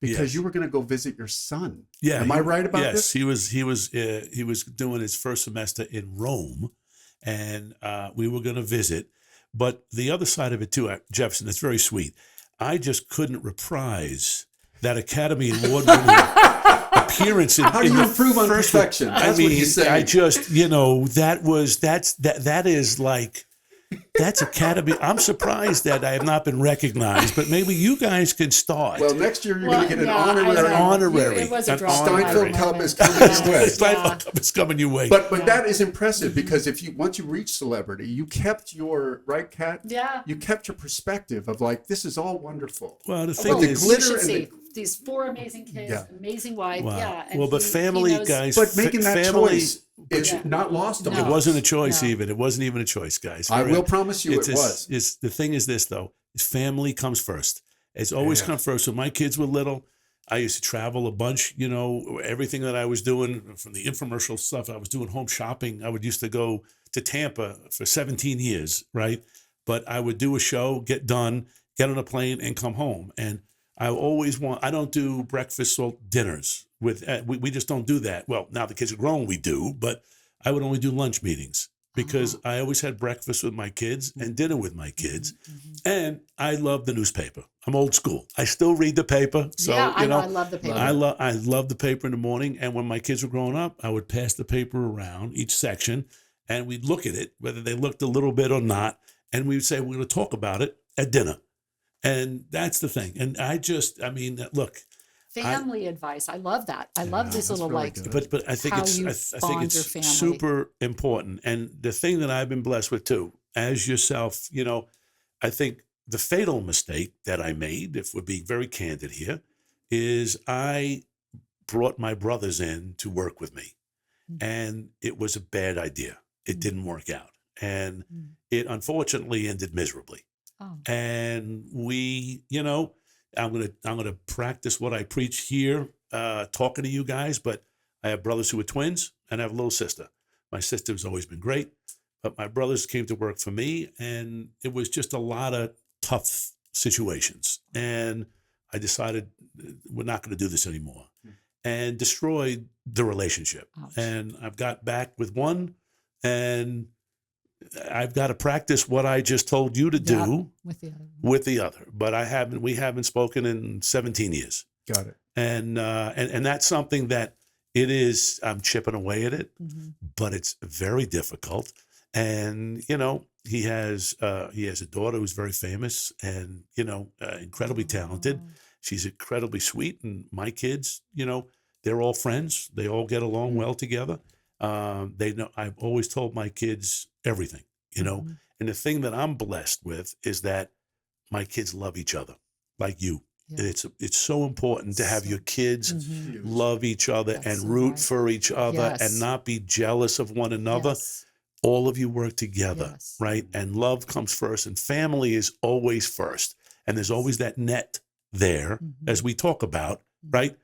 because you were going to go visit your son. Yeah. Am I right about this? Yes, he was doing his first semester in Rome, and we were going to visit. But the other side of it too, Jefferson, it's very sweet. I just couldn't reprise that Academy Award-winning appearance. How do you improve on perfection? That's what he's saying. I just, that is like, that's Academy. I'm surprised that I have not been recognized, but maybe you guys can start. Well, next year you're going to get an honorary. It was a draw. Steinfeld Cup is coming your way. Steinfeld Cup is coming your way. But that is impressive because once you reach celebrity, you kept your right, Kat? Yeah. You kept your perspective of like, this is all wonderful. Well, the thing the is, glitter you should and see these 4 amazing kids, amazing wife. wow. Yeah. And well, but family, guys. But making that family, choice is not lost on It us. wasn't a choice even. It wasn't even a choice, guys. I will promise you it was. The thing is this, though. Is family comes first. It's always come first. When my kids were little, I used to travel a bunch, everything that I was doing, from the infomercial stuff, I was doing home shopping. I would used to go to Tampa for 17 years, right? But I would do a show, get done, get on a plane, and come home. And I don't do breakfast or dinners. We just don't do that. Well, now the kids are grown, we do, but I would only do lunch meetings because I always had breakfast with my kids and dinner with my kids. And I love the newspaper. I'm old school. I still read the paper. So, I love the paper. I love the paper in the morning. And when my kids were growing up, I would pass the paper around each section and we'd look at it, whether they looked a little bit or not. And we would say, we're going to talk about it at dinner. And that's the thing. And look. Family advice. I love that. I love this little But I think it's super important. And the thing that I've been blessed with too, as yourself, I think the fatal mistake that I made, if we're being very candid here, is I brought my brothers in to work with me. And it was a bad idea. It didn't work out. And it unfortunately ended miserably. Oh. And we, I'm gonna practice what I preach here, talking to you guys. But I have brothers who are twins, and I have a little sister. My sister has always been great, but my brothers came to work for me, and it was just a lot of tough situations. And I decided we're not going to do this anymore, and destroyed the relationship. Ouch. And I've got back with one, and I've got to practice what I just told you to do with the other. But we haven't spoken in 17 years. Got it. And that's something that I'm chipping away at it, but it's very difficult. And, he has a daughter who's very famous and, incredibly talented. She's incredibly sweet. And my kids, they're all friends. They all get along well together. They know. I've always told my kids everything, and the thing that I'm blessed with is that my kids love each other like you. Yeah. It's so important to have your kids love each other and root for each other and not be jealous of one another. Yes. All of you work together, right? And love comes first, and family is always first. And there's always that net there, as we talk about, right?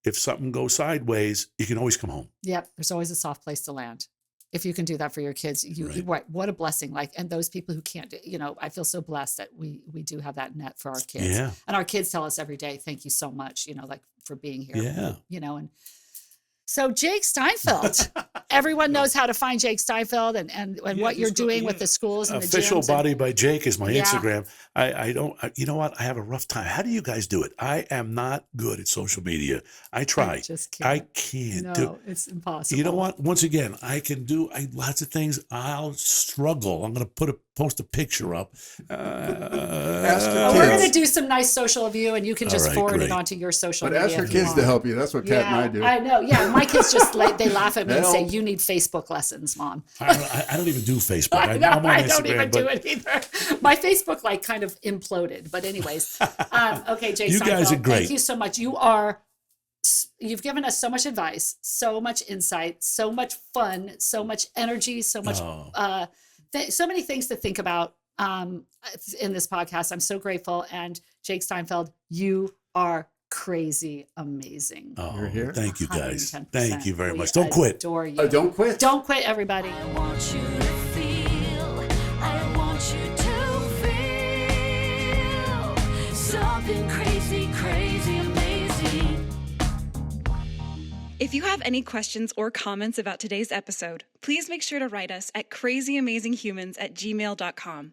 If something goes sideways, you can always come home. Yep. There's always a soft place to land. If you can do that for your kids, what a blessing. And those people who can't do, I feel so blessed that we do have that net for our kids. Yeah. And our kids tell us every day, thank you so much, for being here. Yeah. And so Jake Steinfeld, everyone knows how to find Jake Steinfeld and what you're doing with the schools and the gyms. Official Body by Jake is my Instagram. You know what? I have a rough time. How do you guys do it? I am not good at social media. I try. I can't do it. It's impossible. You know what? Once again, I can do lots of things. I'll struggle. I'm going to post a picture up. We're going to do some nice social of you, and you can just forward it onto your social media. But ask your kids to help you. That's what Kat and I do. I know. Yeah, my kids just they laugh at me and say, "You need Facebook lessons, Mom." I don't even do Facebook. I don't even do it either. My Facebook kind of imploded. But anyways, okay, Jake. You guys are great. Thank you so much. You've given us so much advice, so much insight, so much fun, so much energy, so much so many things to think about in this podcast. I'm so grateful. And Jake Steinfeld, you are crazy amazing. Oh, you're here. Thank you, guys. 110%. Thank you very much. Don't quit. Adore you. Don't quit. Don't quit, everybody. I want you to feel. I want you to feel. something crazy, crazy amazing. If you have any questions or comments about today's episode, please make sure to write us at crazyamazinghumans@gmail.com.